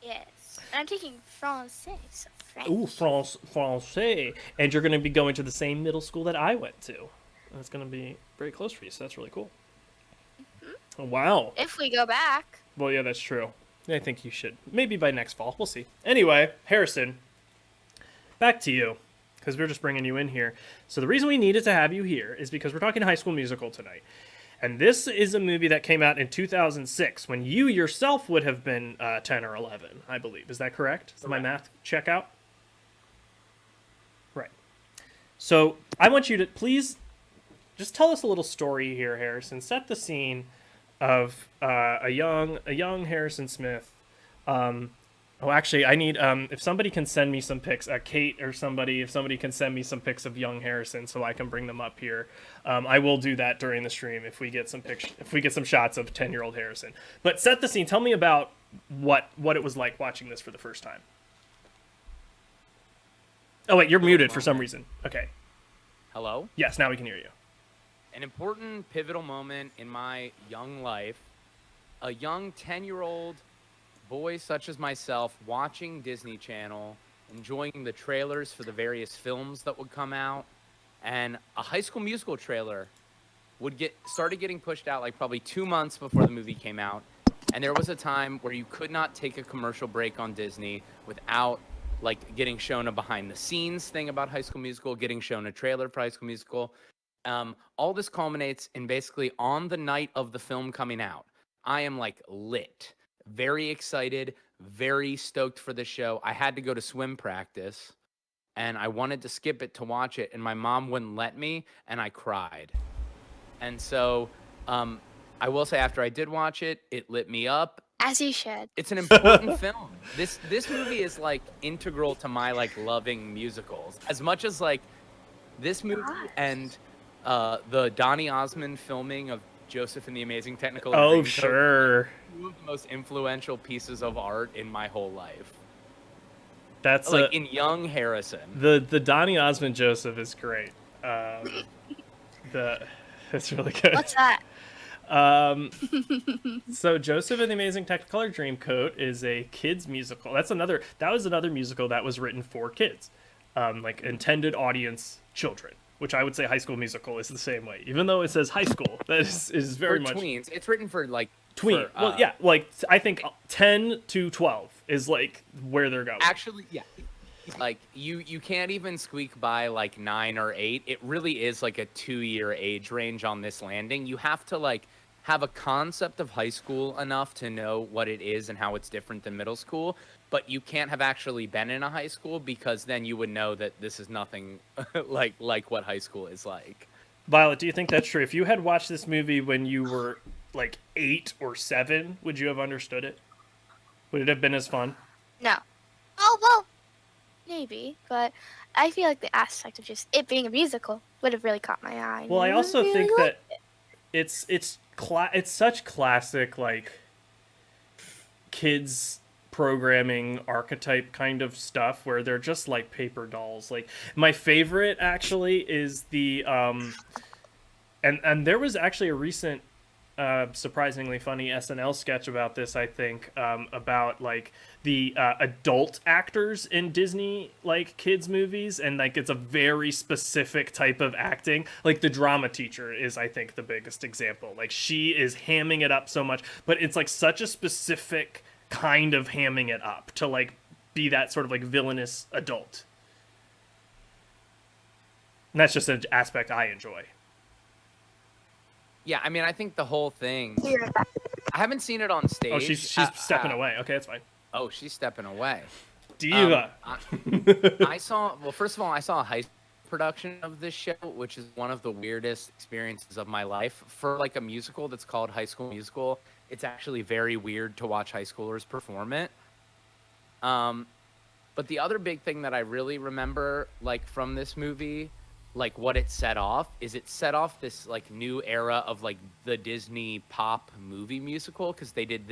Yes. And I'm taking Francais, so French. Ooh, Francais. And you're gonna be going to the same middle school that I went to. And it's gonna be very close for you, so that's really cool. Wow. If we go back. Well, yeah, that's true. I think you should. Maybe by next fall. We'll see. Anyway, Harrison, back to you, because we're just bringing you in here. So the reason we needed to have you here is because we're talking High School Musical tonight. And this is a movie that came out in 2006, when you yourself would have been 10 or 11, I believe. Is that correct? Does my math check out? Right. So I want you to please just tell us a little story here, Harrison. Set the scene of a young Harrison Smith. Actually, I need if somebody can send me some pics, Kate or somebody, if somebody can send me some pics of young Harrison so I can bring them up here. I will do that during the stream if we get some shots of 10-year-old Harrison. But set the scene. Tell me about what it was like watching this for the first time. Oh wait, you're muted for some reason. Okay. Hello? Yes, now we can hear you. An important pivotal moment in my young life. A young 10-year-old boy such as myself watching Disney Channel, enjoying the trailers for the various films that would come out, and a High School Musical trailer started getting pushed out like probably 2 months before the movie came out. And there was a time where you could not take a commercial break on Disney without like getting shown a behind the scenes thing about High School Musical, getting shown a trailer for High School Musical. All this culminates in basically on the night of the film coming out, I am like lit, very excited, very stoked for the show. I had to go to swim practice and I wanted to skip it to watch it, and my mom wouldn't let me, and I cried. And so I will say, after I did watch it, it lit me up. As you should. It's an important film. This movie is like integral to my like loving musicals. As much as like this movie and the Donny Osmond filming of Joseph and the Amazing Technicolor. Oh, Dreamcoat, sure. two of the most influential pieces of art in my whole life. That's like in young Harrison. The Donny Osmond Joseph is great. It's really good. What's that? So Joseph and the Amazing Technicolor Dreamcoat is a kids musical. That was another musical that was written for kids, like intended audience children. Which I would say High School Musical is the same way, even though it says high school. That is very much tweens. It's written for like tween. Well, yeah, like I think 10 to 12 is like where they're going. Actually, yeah. Like you can't even squeak by like 9 or 8. It really is like a 2-year age range on this landing. You have to like have a concept of high school enough to know what it is and how it's different than middle school, but you can't have actually been in a high school, because then you would know that this is nothing like what high school is like. Violet, do you think that's true? If you had watched this movie when you were like 8 or 7, would you have understood it? Would it have been as fun? No. Oh, well, maybe, but I feel like the aspect of just it being a musical would have really caught my eye. Well, I also really think that liked it's such classic like kids programming archetype kind of stuff where they're just like paper dolls. Like my favorite actually is the and there was actually a recent surprisingly funny SNL sketch about this, I think, about like the adult actors in Disney like kids movies, and like it's a very specific type of acting. Like the drama teacher is, I think, the biggest example. Like she is hamming it up so much, but it's like such a specific kind of hamming it up to like be that sort of like villainous adult. And that's just an aspect I enjoy. Yeah, I mean, I think the whole thing. I haven't seen it on stage. Oh, she's stepping away. Okay, that's fine. Oh, she's stepping away. Diva. I saw. Well, first of all, I saw a high school production of this show, which is one of the weirdest experiences of my life. For like a musical that's called High School Musical, it's actually very weird to watch high schoolers perform it. But the other big thing that I really remember, like from this movie, like what it set off this like new era of like the Disney pop movie musical, because they did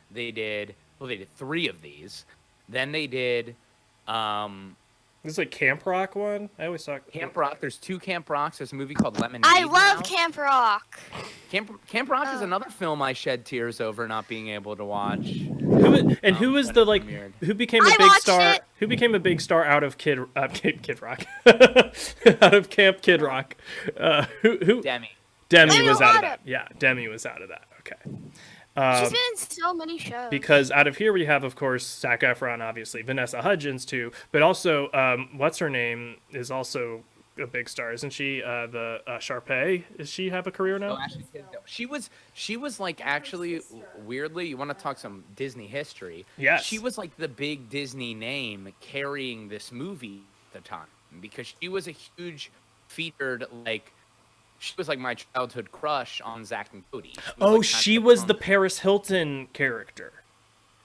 3 of these. Then they did the This is like Camp Rock one. I always thought Camp Rock. There's 2 Camp Rocks. There's a movie called Lemonade. I love now. Camp Rock. Camp Rock is another film I shed tears over not being able to watch. Who was when the it like premiered. who became a I big watched star? it. Who became a big star out of Kid Rock, out of Camp Kid Rock? Who? Demi. Demi Demi was out of Lovato. that. Yeah, Demi was out of that. Okay. She's been in so many shows. Because out of here we have, of course, Zac Efron, obviously, Vanessa Hudgins too, but also what's her name is also a big star, isn't she? The Sharpay. Does she have a career now? Oh, Ashley Tisdale. She was like actually weirdly. You want to talk some Disney history? Yes. She was like the big Disney name carrying this movie at the time because she was a huge featured like. She was like my childhood crush on Zack and Cody. Oh, she was the Paris Hilton character.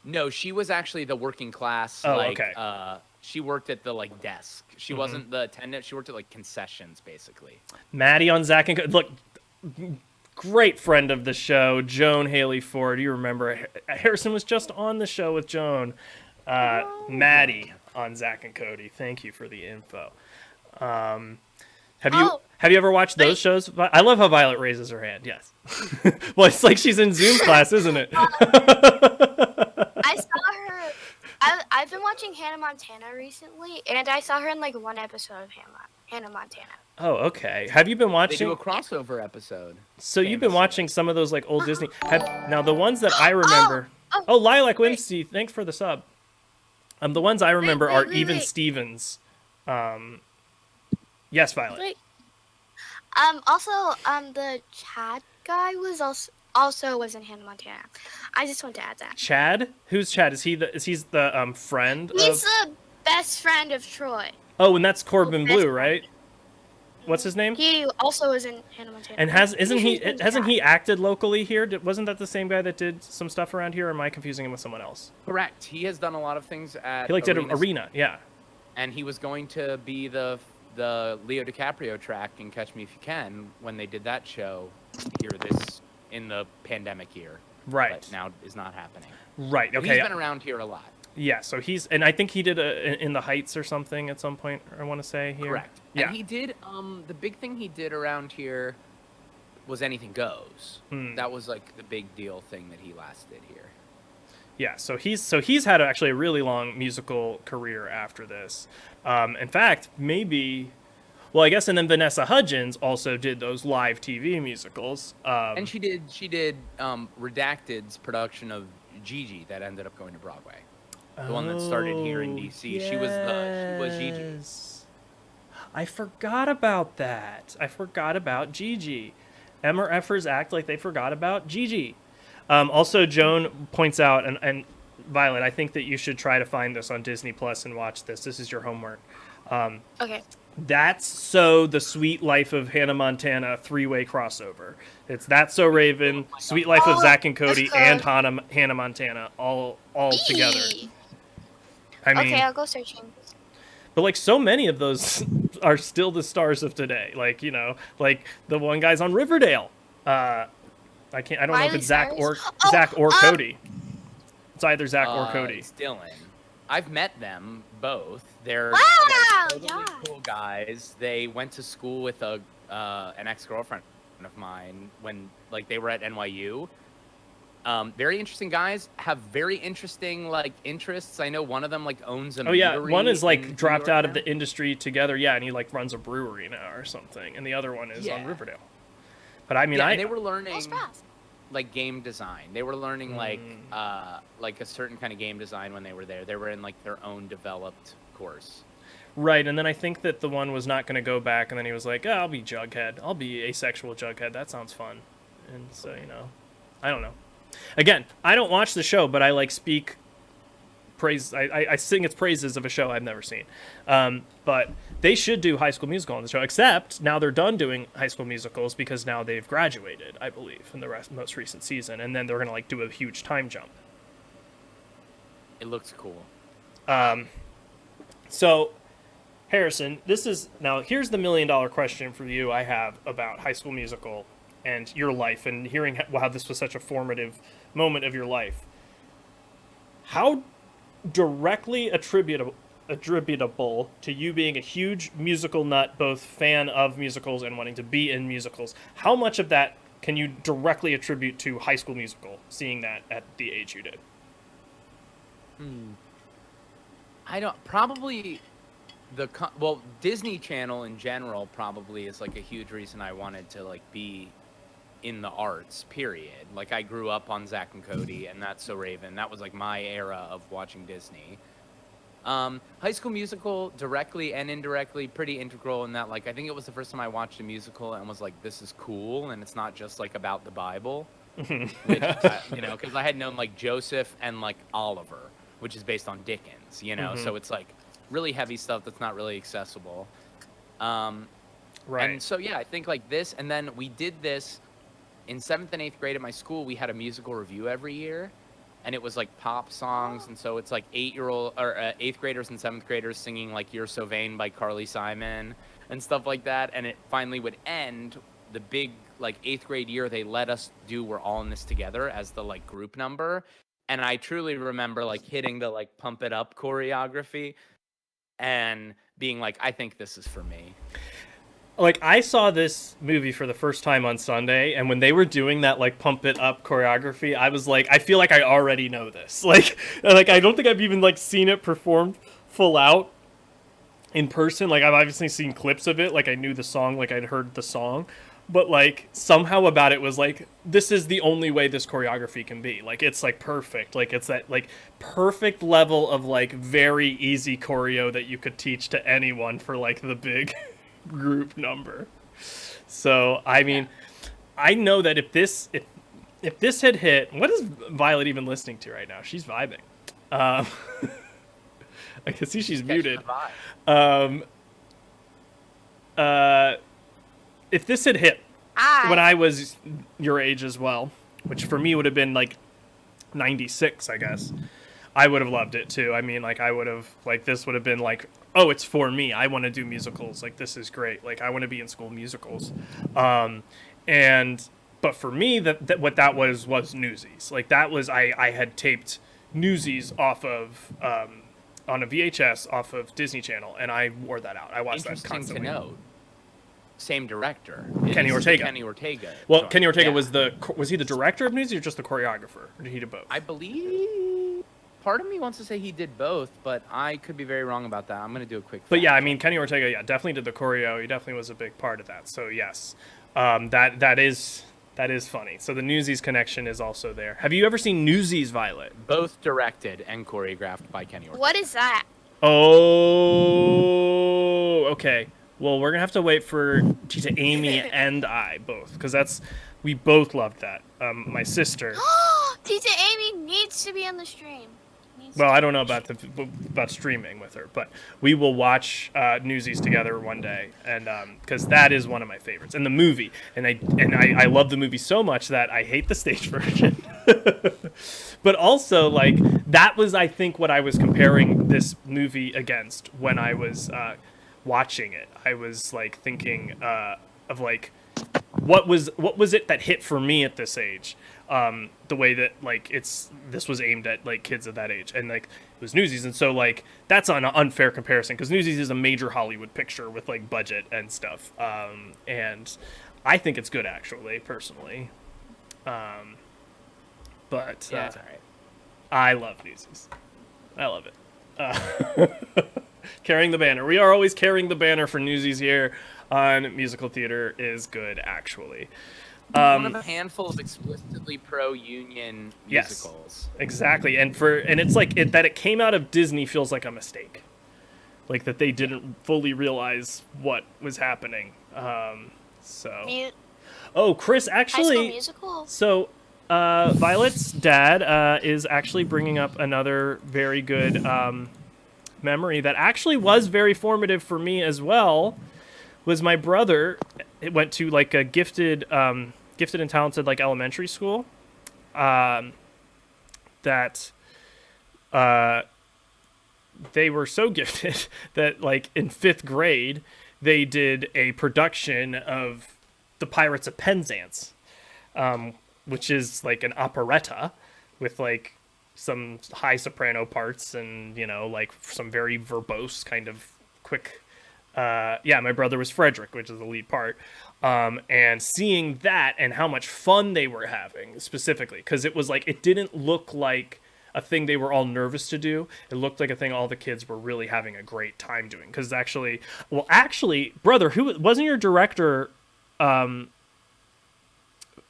No, she was actually the working class. Oh, like, okay. She worked at the like desk. She wasn't the attendant. She worked at like concessions, basically. Maddie on Zack and Cody. Look, great friend of the show, Joan Haley Ford. You remember Harrison was just on the show with Joan. Maddie on Zack and Cody. Thank you for the info. Have you ever watched those shows? I love how Violet raises her hand. Yes. Well, it's like she's in Zoom class, isn't it? I saw her. I've been watching Hannah Montana recently, and I saw her in like one episode of Hannah Montana. Oh, okay. Have you been They watching? do a crossover episode. So you've been watching some of those like old Disney. Now the ones that I remember. Oh, Lilac Wincy, thanks for the sub. The ones I remember are Even wait. Stevens. Yes, Violet. Wait. Also, the Chad guy was also was in Hannah Montana. I just want to add that. Chad? Who's Chad? Is he's the friend He's of? the best friend of Troy. Oh, and that's Corbin best Blue, friend. right? What's his name? He also was in Hannah Montana. And He's in hasn't Chad. he acted locally here? Wasn't that the same guy that did some stuff around here? Or am I confusing him with someone else? Correct. He has done a lot of things at. He did Arenas, Arena, yeah. and he was going to be the Leo DiCaprio track in Catch Me If You Can when they did that show here in the pandemic year. Right. But now is not happening. Right. But Okay. He's been around here a lot. Yeah. So and I think he did in the Heights or something at some point. I want to say here. Correct. Yeah. And he did the big thing he did around here was Anything Goes. That was like the big deal thing that he last did here. Yeah, so he's had actually a really long musical career after this. In fact, maybe, well, I guess, and then Vanessa Hudgins also did those live TV musicals. And she did Redacted's production of Gigi that ended up going to Broadway. The one that started here in DC. She was Gigi. Yes. I forgot about that. I forgot about Gigi. MRFers act like they forgot about Gigi. Also, Joan points out, and Violet, I think that you should try to find this on Disney Plus and watch this. This is your homework. Okay. That's So The Sweet Life of Hannah Montana 3-way crossover. It's That's So Raven, Sweet Life of Zack and Cody, that's and Hannah Montana all together. Eee. I mean, Okay, I'll go searching. but like so many of those are still the stars of today. Like, like the one guy's on Riverdale. I don't know if Miley it's Zach or Cyrus? Cody. It's either Zach or Cody. It's Dylan. I've met them both. They're Wow, totally yeah. cool guys. They went to school with an ex-girlfriend of mine when they were at NYU. Very interesting guys, have very interesting interests. I know one of them owns a Oh yeah, meadery one is in dropped New York out of now. the industry together. Yeah, and he runs a brewery now or something. And the other one is on Yeah. Riverdale. But I mean, Yeah, and they were learning Well, surprise. game design. They were learning a certain kind of game design when they were there. They were in their own developed course. right. And then I think that the one was not going to go back, and then he was like, I'll be Jughead. I'll be asexual Jughead. That sounds fun. And so I don't know. Again, I don't watch the show, but I speak praise. I sing its praises of a show I've never seen. But they should do High School Musical on the show, except now they're done doing High School Musicals because now they've graduated, I believe, in the most recent season, and then they're gonna do a huge time jump. It looks cool. So, Harrison, here's the $1 million question for you I have about High School Musical and your life, and hearing how this was such a formative moment of your life. How directly attributable attributable to you being a huge musical nut, both fan of musicals and wanting to be in musicals. How much of that can you directly attribute to High School Musical, seeing that at the age you did? I don't probably well, Disney Channel in general probably is like a huge reason I wanted to like be in the arts, period. Like I grew up on Zack and Cody and That's So Raven. That was like my era of watching Disney. High School Musical, directly and indirectly, pretty integral in that, like, I think it was the first time I watched a musical and was like, this is cool, and it's not just, like, about the Bible. Which, you know, because I had known, like, Joseph and, like, Oliver, which is based on Dickens, you know? So it's, like, really heavy stuff that's not really accessible. Right. And so, yeah, I think, like, this, and then we did this in 7th and 8th grade at my school. We had a musical review every year. And it was like pop songs, and so it's like 8th graders and 7th graders singing like "You're So Vain" by Carly Simon and stuff like that. And it finally would end the big like 8th grade year. They let us do "We're All in This Together" as the like group number, and I truly remember like hitting the like "Pump It Up" choreography and being like, I think this is for me. Like, I saw this movie for the first time on Sunday, and when they were doing that, like, pump it up choreography, I was like, I feel like I already know this. Like I don't think I've even, like, seen it performed full out in person. Like, I've obviously seen clips of it. Like, I knew the song, like, I'd heard the song. But, like, somehow about it was, like, this is the only way this choreography can be. Like, it's, like, perfect. Like, it's that, like, perfect level of, like, very easy choreo that you could teach to anyone for, like, the big... group number. So I mean, I know that if this had hit, what is Violet even listening to right now? She's vibing. I can see she's muted. If this had hit when I was your age as well, which for me would have been like 96, I guess, I would have loved it too. I mean, like, I would have, like, this would have been like, oh, it's for me. I want to do musicals. Like, this is great. Like, I want to be in school musicals. But for me, that what that was Newsies. Like, that was, I had taped Newsies off of, on a VHS off of Disney Channel, and I wore that out. I watched that constantly. To note. Same director. Kenny Ortega. Kenny Ortega. Well, Kenny Ortega was he the director of Newsies or just the choreographer? Or did he do both? I believe... Part of me wants to say he did both, but I could be very wrong about that. I'm going to do a quick... But yeah, I mean, Kenny Ortega, definitely did the choreo. He definitely was a big part of that. So yes, that is funny. So the Newsies connection is also there. Have you ever seen Newsies, Violet? Both directed and choreographed by Kenny Ortega. What is that? Oh, okay. Well, we're going to have to wait for Tita Amy and I both, because we both loved that. My sister... Tita Amy needs to be on the stream. Well, I don't know about streaming with her, but we will watch Newsies together one day, and because that is one of my favorites, and the movie, and I love the movie so much that I hate the stage version. But also, like, that was, I think, what I was comparing this movie against when I was watching it. I was like thinking of like what was it that hit for me at this age. The way that, like, this was aimed at, like, kids of that age, and, like, it was Newsies, and so, like, that's an unfair comparison, because Newsies is a major Hollywood picture with, like, budget and stuff, and I think it's good, actually, personally, but, yeah, it's all right. I love Newsies. I love it. Carrying the banner. We are always carrying the banner for Newsies here on Musical Theater is good, actually. One of a handful of explicitly pro-union musicals. Yes, exactly, and it's like that it came out of Disney feels like a mistake, like that they didn't fully realize what was happening. Oh, Chris, actually, High School Musical. So Violet's dad is actually bringing up another very good memory that actually was very formative for me as well. Was my brother? It went to like a gifted and talented like elementary school that they were so gifted that like in 5th grade they did a production of The Pirates of Penzance, which is like an operetta with like some high soprano parts and, you know, like some very verbose kind of quick. My brother was Frederick, which is the lead part. And seeing that and how much fun they were having specifically, because it was like, it didn't look like a thing they were all nervous to do. It looked like a thing all the kids were really having a great time doing. Because actually, brother, who wasn't your director?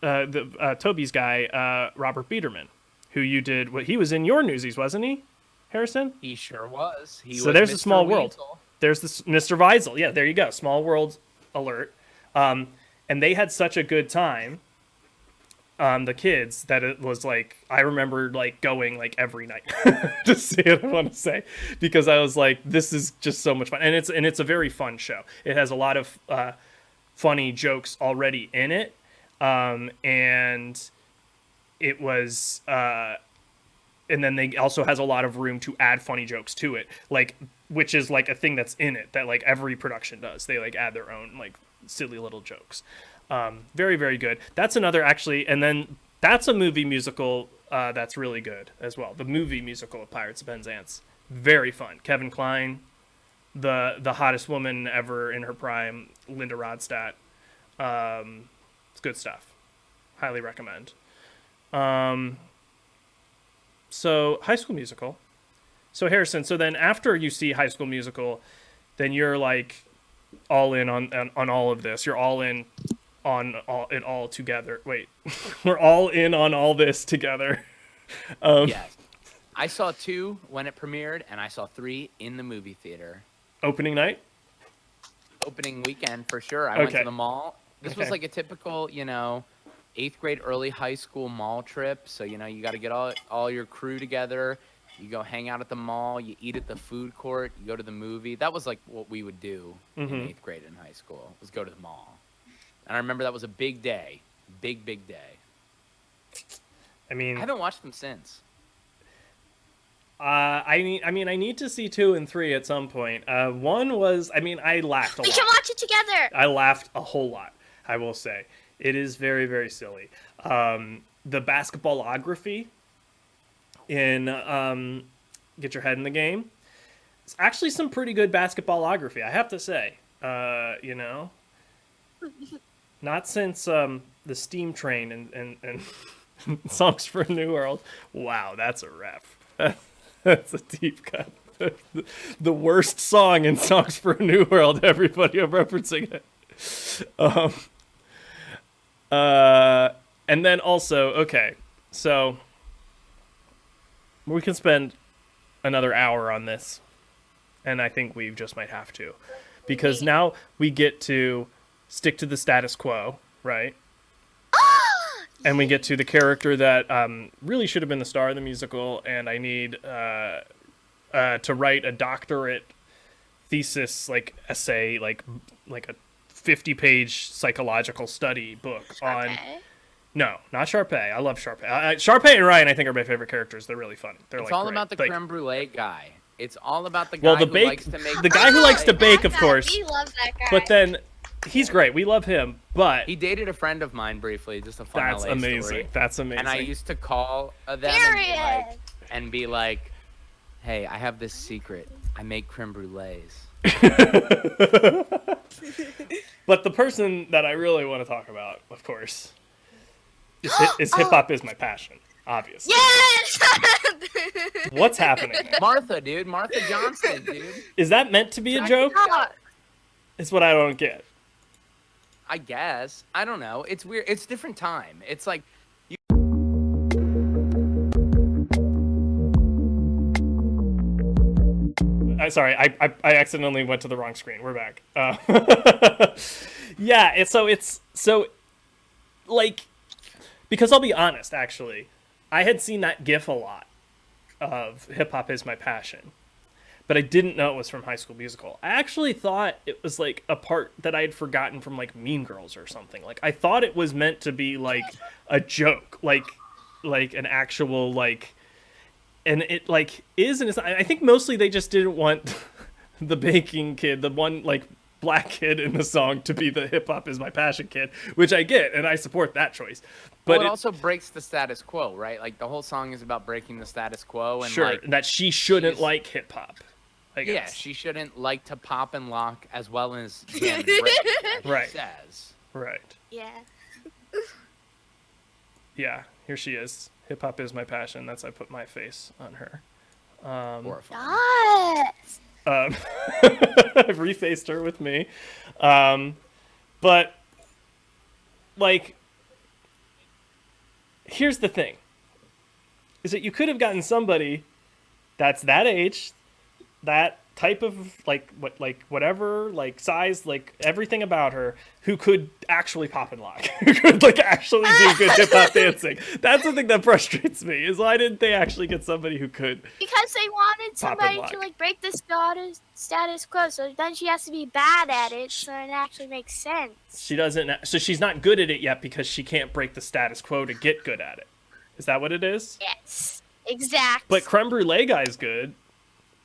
Toby's guy, Robert Biederman, who you did what he was in your Newsies, wasn't he, Harrison? He sure was. So there's Mr. a small world. Weasel. There's this Mr. Weisel. Yeah, there you go. Small world alert. And they had such a good time, the kids, that it was like, I remember like going like every night to see it, I want to say, because I was like, this is just so much fun. And it's a very fun show. It has a lot of funny jokes already in it. And it was, and then they also has a lot of room to add funny jokes to it, like, which is like a thing that's in it that like every production does. They like add their own like silly little jokes. Very, very good. That's another actually, and then that's a movie musical that's really good as well. The movie musical of Pirates of Penzance, very fun. Kevin Kline, the hottest woman ever in her prime, Linda Ronstadt. It's good stuff. Highly recommend. So High School Musical. So Harrison, so then after you see High School Musical, then you're like all in on all of this. You're all in on it all together. Wait, we're all in on all this together. Yes. I saw 2 when it premiered, and I saw 3 in the movie theater. Opening night? Opening weekend, for sure. I went to Okay. the mall. This was Okay. like a typical, 8th grade, early high school mall trip. So, you got to get all your crew together. You go hang out at the mall. You eat at the food court. You go to the movie. That was like what we would do in 8th grade and high school, was go to the mall. And I remember that was a big day. Big, big day. I mean, I haven't watched them since. I need to see 2 and 3 at some point. 1 was, I laughed a We lot. can watch it together. I laughed a whole lot, I will say. It is very, very silly. The basketballography in Get Your Head in the Game, it's actually some pretty good basketballography, I have to say. Not since the Steam Train and Songs for a New World. Wow, that's a ref. That's a deep cut. The worst song in Songs for a New World, everybody, I'm referencing it. And then also, okay, so we can spend another hour on this, and I think we just might have to, because now we get to stick to the status quo, right? And we get to the character that really should have been the star of the musical, and I need to write a doctorate thesis, like essay, like a 50-page psychological study book on. Okay. No, not Sharpay. I love Sharpay. Sharpay and Ryan, I think, are my favorite characters. They're really funny. They're It's like all great. about the Like, creme brulee guy. It's all about the guy well, the who bake, likes to make the guy who likes to bake, of That guy. course. We love that guy. But then he's great. We love him. But He dated a friend of mine briefly, just a fun that's LA amazing. story. That's amazing. And I used to call them Period. and be like, hey, I have this secret. I make creme brulees. But the person that I really want to talk about, of course, is hip hop is my passion. Obviously. Yes. What's happening there? Martha, dude. Martha Johnston, dude. Is that meant to be a joke? It's what I don't get. I guess. I don't know. It's weird. It's different time. It's like, Sorry, I accidentally went to the wrong screen. We're back. Yeah, it's like, because I'll be honest, actually, I had seen that GIF a lot of hip hop is my passion, but I didn't know it was from High School Musical. I actually thought it was like a part that I had forgotten from like Mean Girls or something. Like I thought it was meant to be like a joke, like an actual like. And it like is and it's. I think mostly they just didn't want the baking kid, the one like black kid in the song to be the hip hop is my passion kid, which I get and I support that choice. But Well, it also breaks the status quo, right? Like the whole song is about breaking the status quo, and sure, like that she shouldn't like hip hop. I guess. yeah, she shouldn't like to pop and lock as well as jam and break, as Right. she says. Right. Yeah. Yeah, here she is. Hip hop is my passion. That's I put my face on her. Horrifying. Yes. I've refaced her with me. But like here's the thing. Is that you could have gotten somebody that's that age, that type of whatever, like size, like everything about her, who could actually pop and lock, who could like actually do good hip hop dancing. That's the thing that frustrates me, is why didn't they actually get somebody who could? Because they wanted somebody lock. to like break the status quo, so then she has to be bad at it, so it actually makes sense. She doesn't, so she's not good at it yet because she can't break the status quo to get good at it. Is that what it is? Yes, exactly. But Creme Brulee guy's good.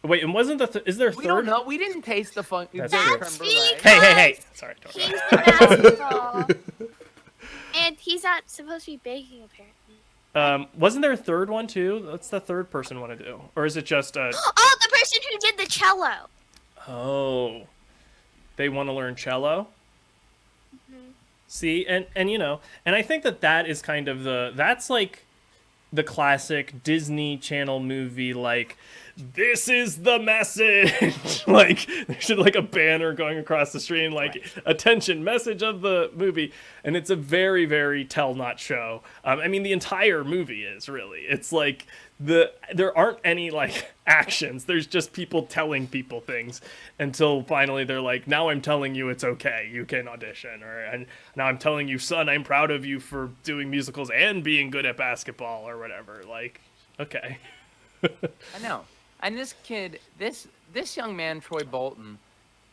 Wait, and wasn't is there a third? We don't know. We didn't taste the fun. That's creme true. brulee. Hey. Sorry. He's the basketball. And he's not supposed to be baking, apparently. Wasn't there a third one too? What's the third person want to do? Or is it just Oh, the person who did the cello. Oh, they want to learn cello? See, and you know, and I think that is kind of that's like the classic Disney Channel movie, like, this is the message. Like, there should like a banner going across the screen, like, right. Attention, message of the movie. And it's a very, very tell not show. I mean, the entire movie is really, it's like there aren't any like actions. There's just people telling people things until finally they're like, now I'm telling you it's okay, you can audition, and now I'm telling you, son, I'm proud of you for doing musicals and being good at basketball or whatever. Like, okay. I know. And this kid, this young man, Troy Bolton,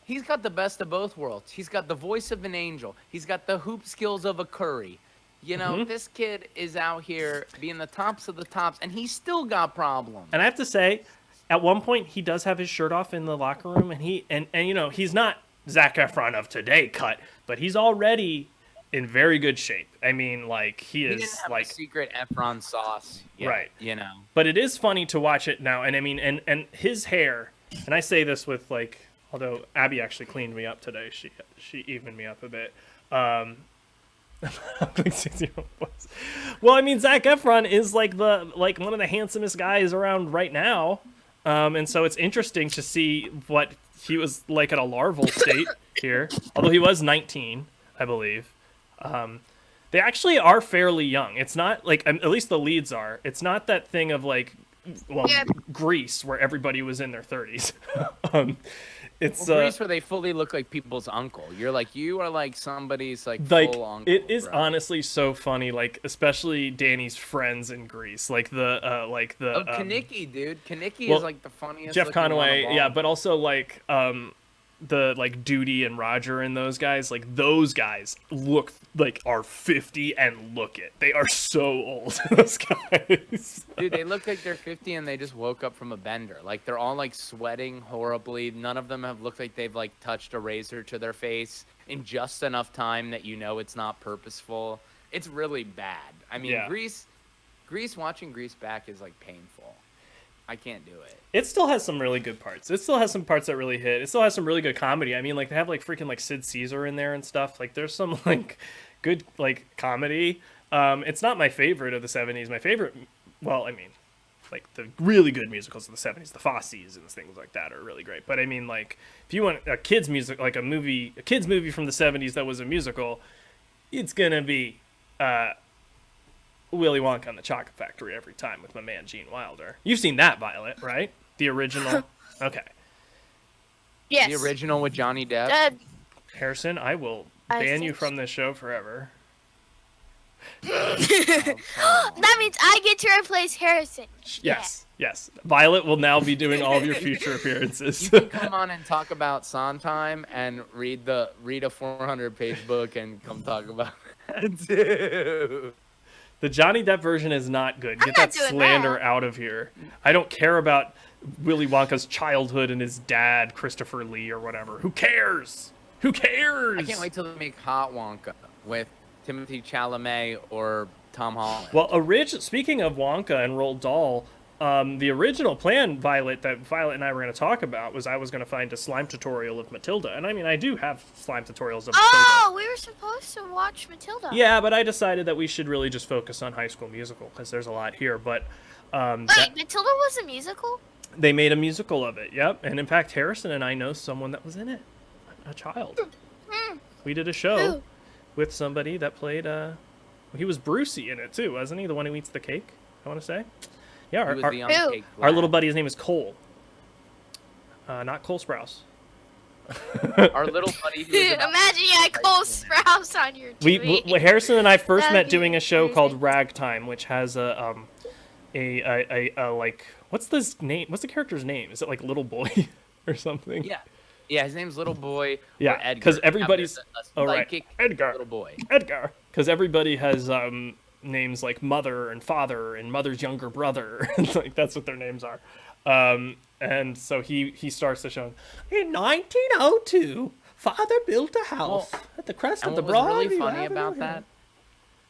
he's got the best of both worlds. He's got the voice of an angel. He's got the hoop skills of a Curry. You know, This kid is out here being the tops of the tops, and he's still got problems. And I have to say, at one point, he does have his shirt off in the locker room, and you know, he's not Zac Efron of today cut, but he's already in very good shape. I mean, like, he is didn't have like a secret Efron sauce yet, right. You know. But it is funny to watch it now, and I mean, and his hair, and I say this with like, although Abby actually cleaned me up today, she evened me up a bit. Well, I mean, Zac Efron is like one of the handsomest guys around right now, and so it's interesting to see what he was like at a larval state here. Although he was 19, I believe. They actually are fairly young. It's not like, at least the leads are. It's not that thing of like, well, yeah. Grease, where everybody was in their 30s. It's Grease, where they fully look like people's uncle. You're like, you are like somebody's like full uncle. It is bro. honestly so funny, like, especially Danny's friends in Grease, like the Kaneki, dude. Kaneki is like the funniest. Jeff Conaway, one yeah, but also like the like Duty and Roger and those guys, like those guys look like are 50 and look it. They are so old, those guys. Dude, they look like they're 50 and they just woke up from a bender. Like they're all like sweating horribly. None of them have looked like they've like touched a razor to their face in just enough time that you know it's not purposeful. It's really bad. I mean, yeah. Grease, watching Grease back is like painful. I can't do it. It still has some really good parts. It still has some parts that really hit. It still has some really good comedy. I mean, like, they have, like, freaking, like, Sid Caesar in there and stuff. Like, there's some, like, good, like, comedy. It's not my favorite of the 70s. My favorite, well, I mean, like, the really good musicals of the 70s, the Fosse's and things like that are really great. But, I mean, like, if you want a kid's music, like a kid's movie from the 70s that was a musical, it's gonna be, Willy Wonka and the Chocolate Factory every time with my man Gene Wilder. You've seen that, Violet, right? The original? Okay. Yes. The original with Johnny Depp? Harrison, I will ban you from this show forever. That means I get to replace Harrison. Yes, yes. Violet will now be doing all of your future appearances. You can come on and talk about Sondheim and read a 400-page book and come talk about that too. The Johnny Depp version is not good. Get that slander out of here. I don't care about Willy Wonka's childhood and his dad, Christopher Lee or whatever. Who cares? Who cares? I can't wait till they make Hot Wonka with Timothy Chalamet or Tom Holland. Well, speaking of Wonka and Roald Dahl, the original plan, that Violet and I were going to talk about, was I was going to find a slime tutorial of Matilda. And I mean, I do have slime tutorials of Matilda. Oh, we were supposed to watch Matilda. Yeah, but I decided that we should really just focus on High School Musical because there's a lot here. But Wait, Matilda was a musical? they made a musical of it, yep. And in fact, Harrison and I know someone that was in it, a child. We did a show Who? with somebody that played, he was Brucey in it too, wasn't he? The one who eats the cake, I want to say. Yeah, He was the Who? cake our lad. little buddy's name is Cole. Not Cole Sprouse. Our little buddy. Who was about Imagine you had Cole Sprouse on your tweet. Harrison and I first That'd met be doing a show amazing. called Ragtime, which has a like, what's this name? What's the character's name? Is it like Little Boy or something? Yeah. Yeah, his name's Little Boy. Yeah, or Edgar. 'cause everybody's- A oh, right. psychic Edgar. Little Boy. Edgar. Because everybody has names like Mother and Father and Mother's younger brother. Like, that's what their names are. And so he starts the show. In 1902, Father built a house at the crest And of the what was really Broadview funny Avenue about Hill. that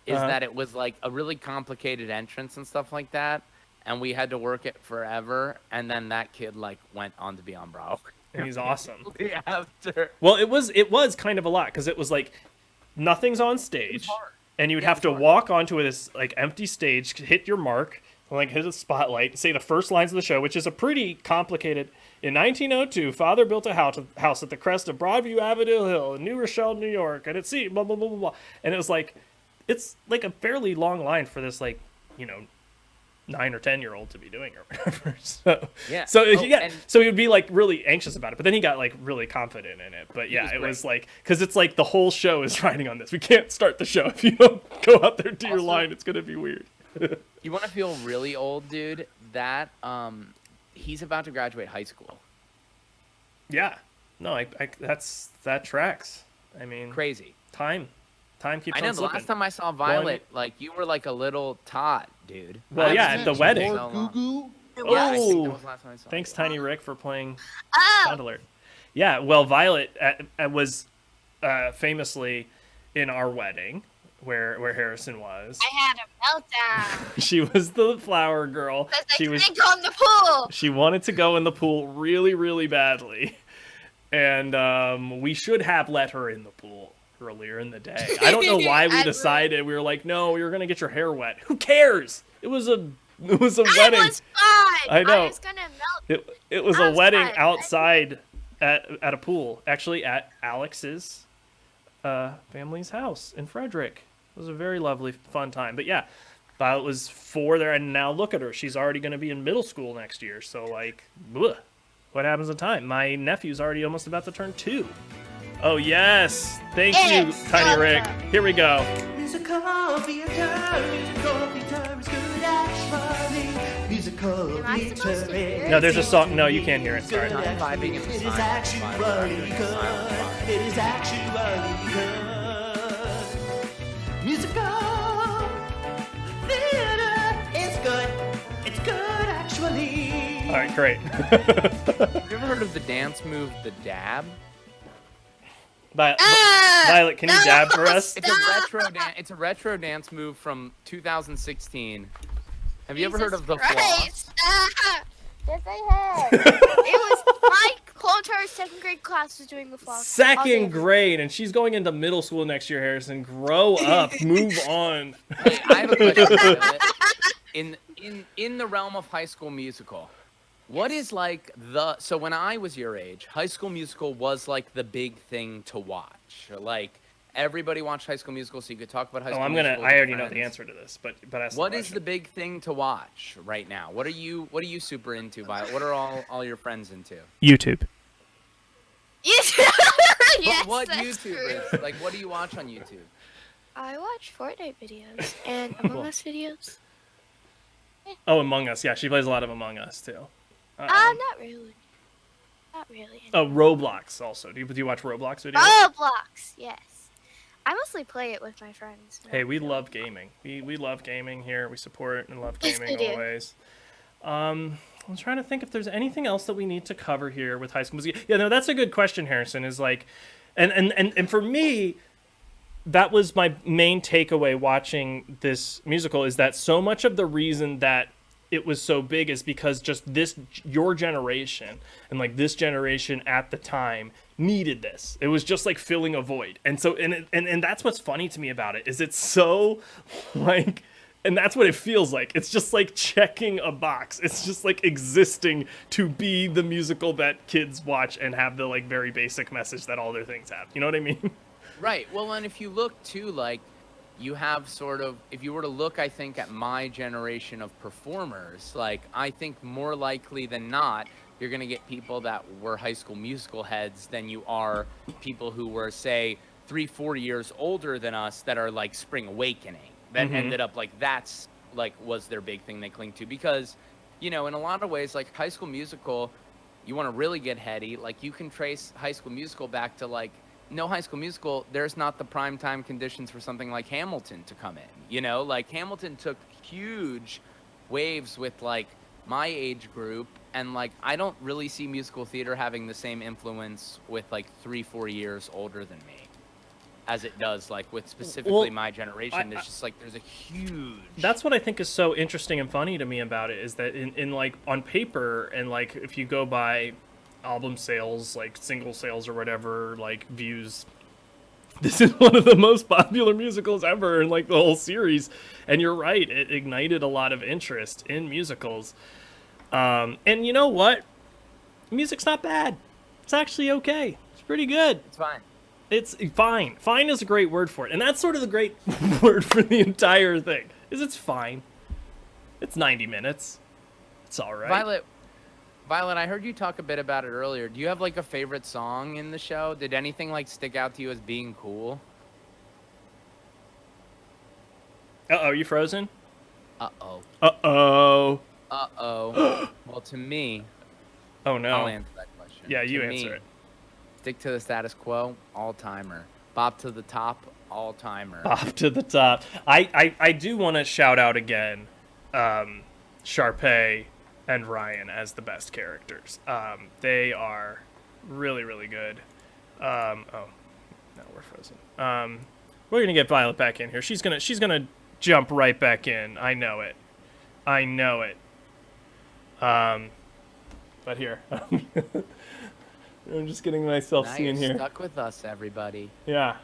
is Uh-huh. that it was like a really complicated entrance and stuff like that, and we had to work it forever. And then that kid like went on to be on Broadway. And he's awesome. After. Well, it was kind of a lot because it was like nothing's on stage, hard. and you would Yeah, have it to was hard. walk onto this like empty stage, hit your mark, like hit a spotlight, say the first lines of the show, which is a pretty complicated. In 1902, Father built a house at the crest of Broadview Avenue Hill in New Rochelle, New York, and it's blah blah blah blah blah. And it was like, it's like a fairly long line for this 9 or 10-year-old to be doing or whatever. So Yeah. So Oh, yeah. and- So he would be like really anxious about it, but then he got like really confident in it. But yeah, was it great. was like because it's like the whole show is riding on this. We can't start the show if you don't go out there to your Also- line. It's gonna be weird. You want to feel really old, dude? That he's about to graduate high school. Yeah. No, that tracks. I mean, Crazy. time keeps I know on the slipping. last time I saw Violet, like you were like a little tot, dude. Well, I yeah, haven't at the seen you in wedding. so long. Goo Yeah, I think that Oh, was the last time I saw thanks, you. Tiny Rick, for playing Oh, Sound Alert. Yeah, well, Violet was famously in our wedding where Harrison was. I had a meltdown She was the flower girl. because I She was. couldn't go in the pool. She wanted to go in the pool really, really badly, and we should have let her in the pool earlier in the day. I don't know why we I decided. We were like, no, you're gonna get your hair wet. Who cares? It was a I wedding. was fine. I know. I was gonna melt. It was a wedding Outside. outside at a pool, actually at Alex's family's house in Frederick. It was a very lovely, fun time. But yeah, Violet was 4 there, and now look at her. She's already going to be in middle school next year. So like, bleh. What happens in time? My nephew's already almost about to turn 2. Oh yes, thank you, It's Tiny Rick. awesome. Here we go. Musical theater, musical theater is good actually. Musical Am I supposed to hear theater. it? No, there's a song. No, you can't hear it. Sorry. I'm vibing in the It is silence actually vibe. good. It is actually good. Musical theater is good. It's good actually. All right, great. Have you ever heard of the dance move, the dab? Violet, can you no, dab for us? It's a retro It's a retro dance move from 2016. Have you ever heard of the floss? Christ. Yes, I have. It was my Clone Tower's second grade class was doing the floss. all day. Second grade, and she's going into middle school next year, Harrison. Grow up. Move on. Hey, I have a question. Violet. In the realm of High School Musical, what is like so when I was your age, High School Musical was like the big thing to watch. Like everybody watched High School Musical, so you could talk about High Oh, School I Musical. with already your know the friends. answer to this, but ask What the is the question. big thing to watch right now? What are you super into, Violet? What are all your friends into? YouTube. Yes. But yes, what that's YouTube true. is? Like, what do you watch on YouTube? I watch Fortnite videos and Among Us videos. Oh, Among Us. Yeah, she plays a lot of Among Us too. Not really. Not really. Oh, Roblox also. Do you watch Roblox videos? Roblox, yes. I mostly play it with my friends. Hey, we love gaming. We love gaming here. We support and love Yes, gaming we do. always. I'm trying to think if there's anything else that we need to cover here with High School Musical. Yeah, no, that's a good question, Harrison. Is like, And for me, that was my main takeaway watching this musical, is that so much of the reason that it was so big is because just your generation and like this generation at the time needed this. It was just like filling a void. And so and that's what's funny to me about it, is it's so like, and that's what it feels like. It's just like checking a box. It's just like existing to be the musical that kids watch and have the like very basic message that all their things have. You know what I mean? Right. Well, and if you look too, like, you have sort of, if you were to look, I think, at my generation of performers, like, I think more likely than not, you're going to get people that were High School Musical heads than you are people who were, say, 3-4 years older than us that are like Spring Awakening. That ended up like, that's like, was their big thing they cling to. Because, you know, in a lot of ways, like High School Musical, you want to really get heady, like, you can trace High School Musical back to like, no High School Musical, there's not the prime time conditions for something like Hamilton to come in. You know, like Hamilton took huge waves with like my age group, and like I don't really see musical theater having the same influence with like 3-4 years older than me as it does like with specifically my generation. There's just like, there's a huge... That's what I think is so interesting and funny to me about it, is that in like on paper, and like if you go by album sales, like single sales or whatever, like views, this is one of the most popular musicals ever in like the whole series. And you're right, it ignited a lot of interest in musicals. And you know what? Music's not bad. It's actually okay. It's pretty good. It's fine. It's fine. Fine is a great word for it. And that's sort of the great word for the entire thing, is it's fine. It's 90 minutes. It's all right. Violet, I heard you talk a bit about it earlier. Do you have like a favorite song in the show? Did anything like stick out to you as being cool? Uh-oh, you frozen? Uh-oh. Uh-oh. Uh-oh. Well, to me... Oh, no. I'll answer that question. Yeah, you To answer me, it. Stick to the status quo, all-timer. Bop to the top, all-timer. Off to the top. I do want to shout out again Sharpay and Ryan as the best characters. They are really, really good. Oh, no, we're frozen. We're gonna get Violet back in here. She's gonna jump right back in. I know it. But here, I'm just getting myself Now seen you're here. stuck with us, everybody. Yeah.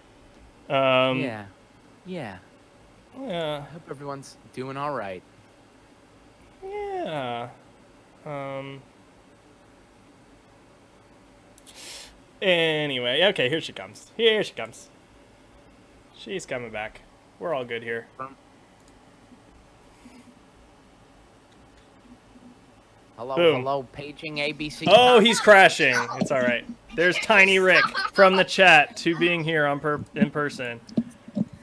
Yeah. Yeah. I hope everyone's doing all right. Yeah. Anyway, okay, here she comes. She's coming back. We're all good here. Hello, Boom. hello, paging ABC. Oh, he's crashing. It's all right. There's Tiny Rick from the chat to being here in person.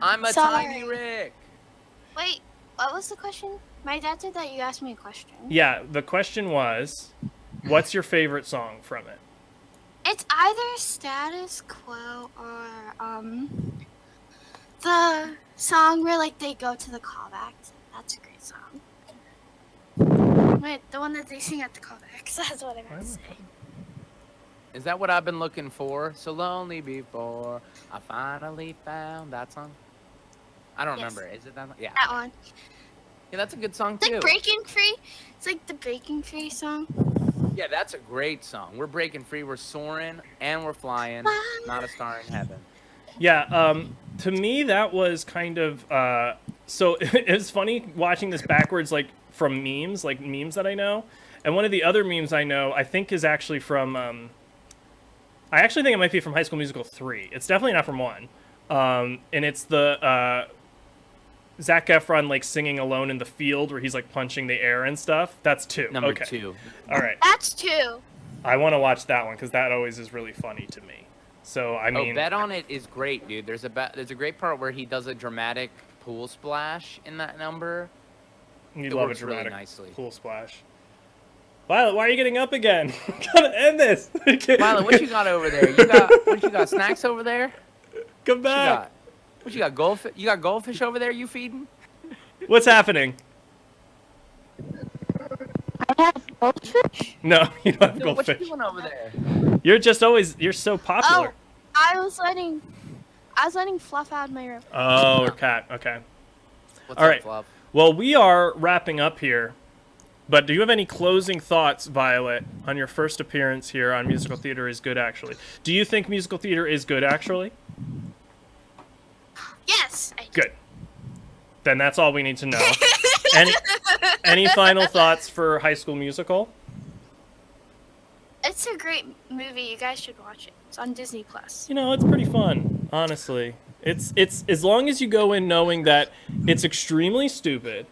I'm a Sorry. Tiny Rick. Wait, what was the question? My dad said that you asked me a question. Yeah, the question was, what's your favorite song from it? It's either Status Quo or the song where like they go to the callbacks. That's a great song. Wait, the one that they sing at the callbacks. That's what I meant to say. Is that what I've been looking for? So lonely before I finally found that song. I don't Yes. remember. Is it that one? Yeah. That one. Yeah, that's a good song It's too. like Breaking Free. It's like the Breaking Free song. Yeah, that's a great song. We're breaking free. We're soaring and we're flying. Not a star in heaven. Yeah, to me that was kind of so it's funny watching this backwards, like from memes that I know. And one of the other memes I know, I think, is actually from I actually think it might be from High School Musical 3. It's definitely not from 1. And it's the Zac Efron like singing Alone in the Field where he's like punching the air and stuff. That's 2. Number Okay. 2. All right. That's 2. I want to watch that one because that always is really funny to me. So I mean, Bet on It is great, dude. There's a great part where he does a dramatic pool splash in that number. you it love a works really dramatic nicely. pool splash. Violet, why are you getting up again? Gotta end this. Violet, what you got over there? You got snacks over there? Come back. What you got? Goldfish? You got goldfish over there? You feeding? What's happening? I have goldfish. No, you don't have No, what you goldfish. doing over there? You're so popular. I was letting Fluff out of my room. Oh, cat. Okay. What's All up, right. Fluff? Well, we are wrapping up here. But do you have any closing thoughts, Violet, on your first appearance here on Musical Theater is Good, Actually? Do you think Musical Theater is good, actually? Yes. I do. Good. Then that's all we need to know. Any final thoughts for High School Musical? It's a great movie. You guys should watch it. It's on Disney Plus. You know, it's pretty fun, honestly. It's as long as you go in knowing that it's extremely stupid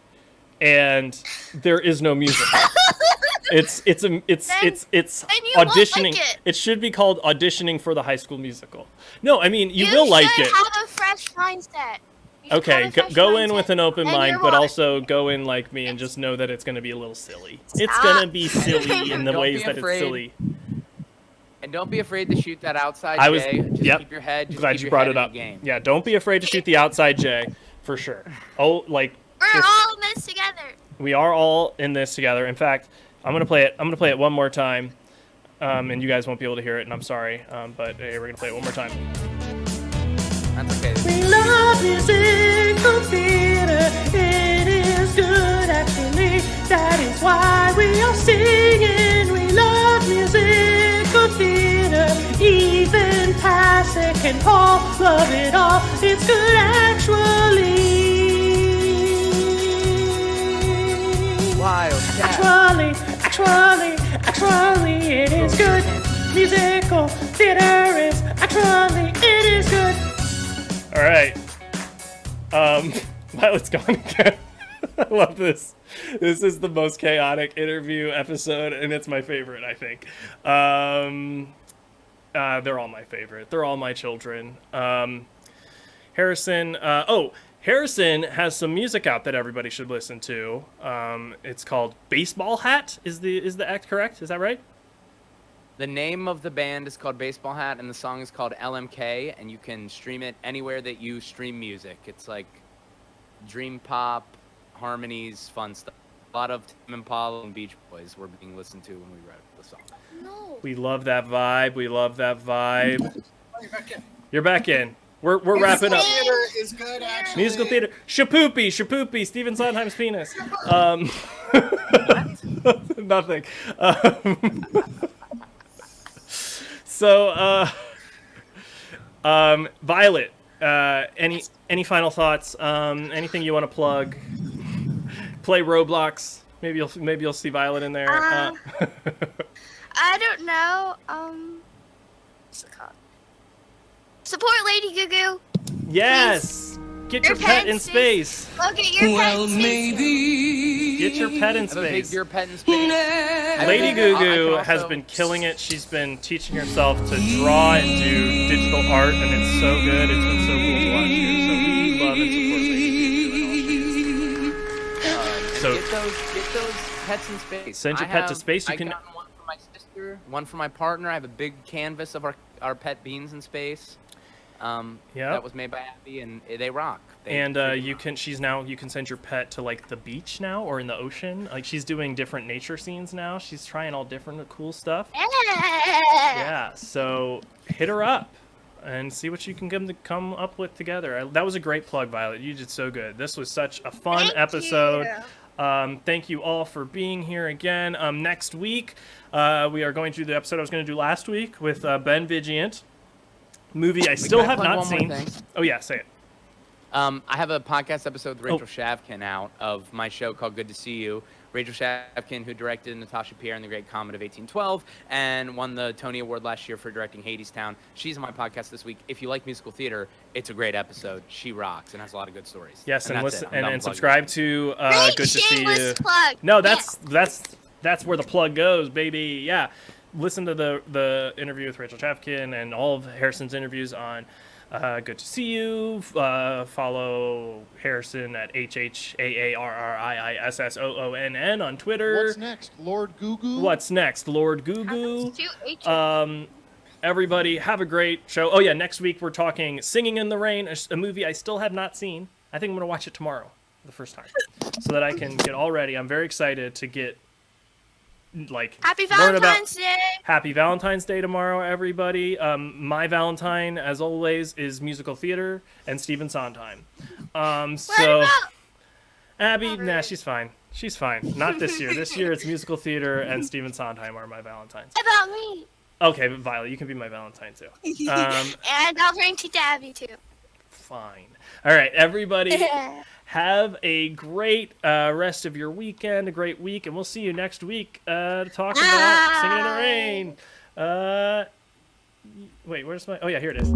and there is no music. It's Then you won't auditioning. like it. It should be called auditioning for the High School Musical. No, I mean you You will like should it. have a fresh mindset. You should Okay, have a fresh go in mindset, with an open and mind, you're but right. also go in like me and just know that it's going to be a little silly. It's Stop. going to be silly in the Don't ways be that it's afraid. silly. And don't be afraid to shoot that outside I was- J. Just yep. keep your head. Just Glad keep you your brought head it in up. the game. Yeah, don't be afraid to shoot the outside J, for sure. Oh, like We're just- all in this together. we are all in this together. In fact, I'm gonna play it one more time, and you guys won't be able to hear it, and I'm sorry, but hey, we're gonna play it one more time. That's okay. We love musical theater. It is good, actually. That is why we are singing. We love musical theater. Even Pasek and Paul love it all. It's good, actually. Wild cat. Actually, it is good. Musical theater is it is good. All right. Violet's gone again. I love this. This is the most chaotic interview episode, and it's my favorite, I think. They're all my favorite. They're all my children. Harrison. Harrison has some music out that everybody should listen to. It's called Baseball Hat. Is the act correct? Is that right? The name of the band is called Baseball Hat, and the song is called LMK, and you can stream it anywhere that you stream music. It's like dream pop, harmonies, fun stuff. A lot of Tim Impala and Beach Boys were being listened to when we wrote the song. No. We love that vibe. We love that vibe. You're back in. We're wrapping up. Theater is good, actually. Musical theater. Shapoopy, Stephen Sondheim's penis. Nothing. So, Violet, any final thoughts? Anything you want to plug? Play Roblox. Maybe you'll see Violet in there. I don't know. What's it called? Support Lady Goo Goo. Yes. Get your pet in space. Go get your pet in space. Get your pet in I have a big space. dear pet in space. Lady Goo I can Goo has also- been killing it. She's been teaching herself to draw and do digital art, and it's so good. It's been so cool to watch you. So we love and support Lady Goo Goo and all she is. So Get those pets in space. Send your I pet to have- space, you I've can- gotten one for my sister, one for my partner. I have a big canvas of our pet beans in space. Yeah. That was made by Abby, and they rock. and you can send your pet to like the beach now or in the ocean. Like she's doing different nature scenes now. She's trying all different cool stuff. Yeah, so hit her up and see what you can come up with together. That was a great plug, Violet. You did so good. This was such a fun Thank episode. you. Thank you all for being here again. Next week, we are going to do the episode I was going to do last week with Ben Vigilant. Movie I still can I have plug not one more seen. thing? Oh yeah, say it. I have a podcast episode with Oh. Rachel Shavkin out of my show called Good to See You. Rachel Shavkin, who directed Natasha Pierre and the Great Comet of 1812 and won the Tony Award last year for directing Hadestown. She's on my podcast this week. If you like musical theater, it's a great episode. She rocks and has a lot of good stories. Yes, and that's listen it. I'm done and plugging. subscribe to Great Good to See shameless You. plug. No, Yeah. that's where the plug goes, baby. Yeah, listen to the interview with Rachel Shavkin and all of Harrison's interviews on Good to See You. Follow Harrison at HHAARRIISSOONN on Twitter. What's next, Lord Goo Goo? What's next, Lord Goo Goo? Two H's. Everybody, have a great show. Oh yeah, next week we're talking Singing in the Rain, a movie I still have not seen. I think I'm gonna watch it tomorrow, the first time, so that I can get all ready. I'm very excited to get like Happy learn about Valentine's Day. Happy Valentine's Day tomorrow, everybody. My Valentine, as always, is musical theater and Stephen Sondheim. What So about Abby, Robert? nah, she's fine. She's fine. Not this year. This year it's musical theater and Stephen Sondheim are my Valentines. What about me? Okay, but Violet, you can be my Valentine too. And I'll bring Tita Abby too. Fine. All right, everybody, have a great rest of your weekend, a great week, and we'll see you next week to talk about Singing in the Rain. Wait, where's my... Oh, yeah, here it is.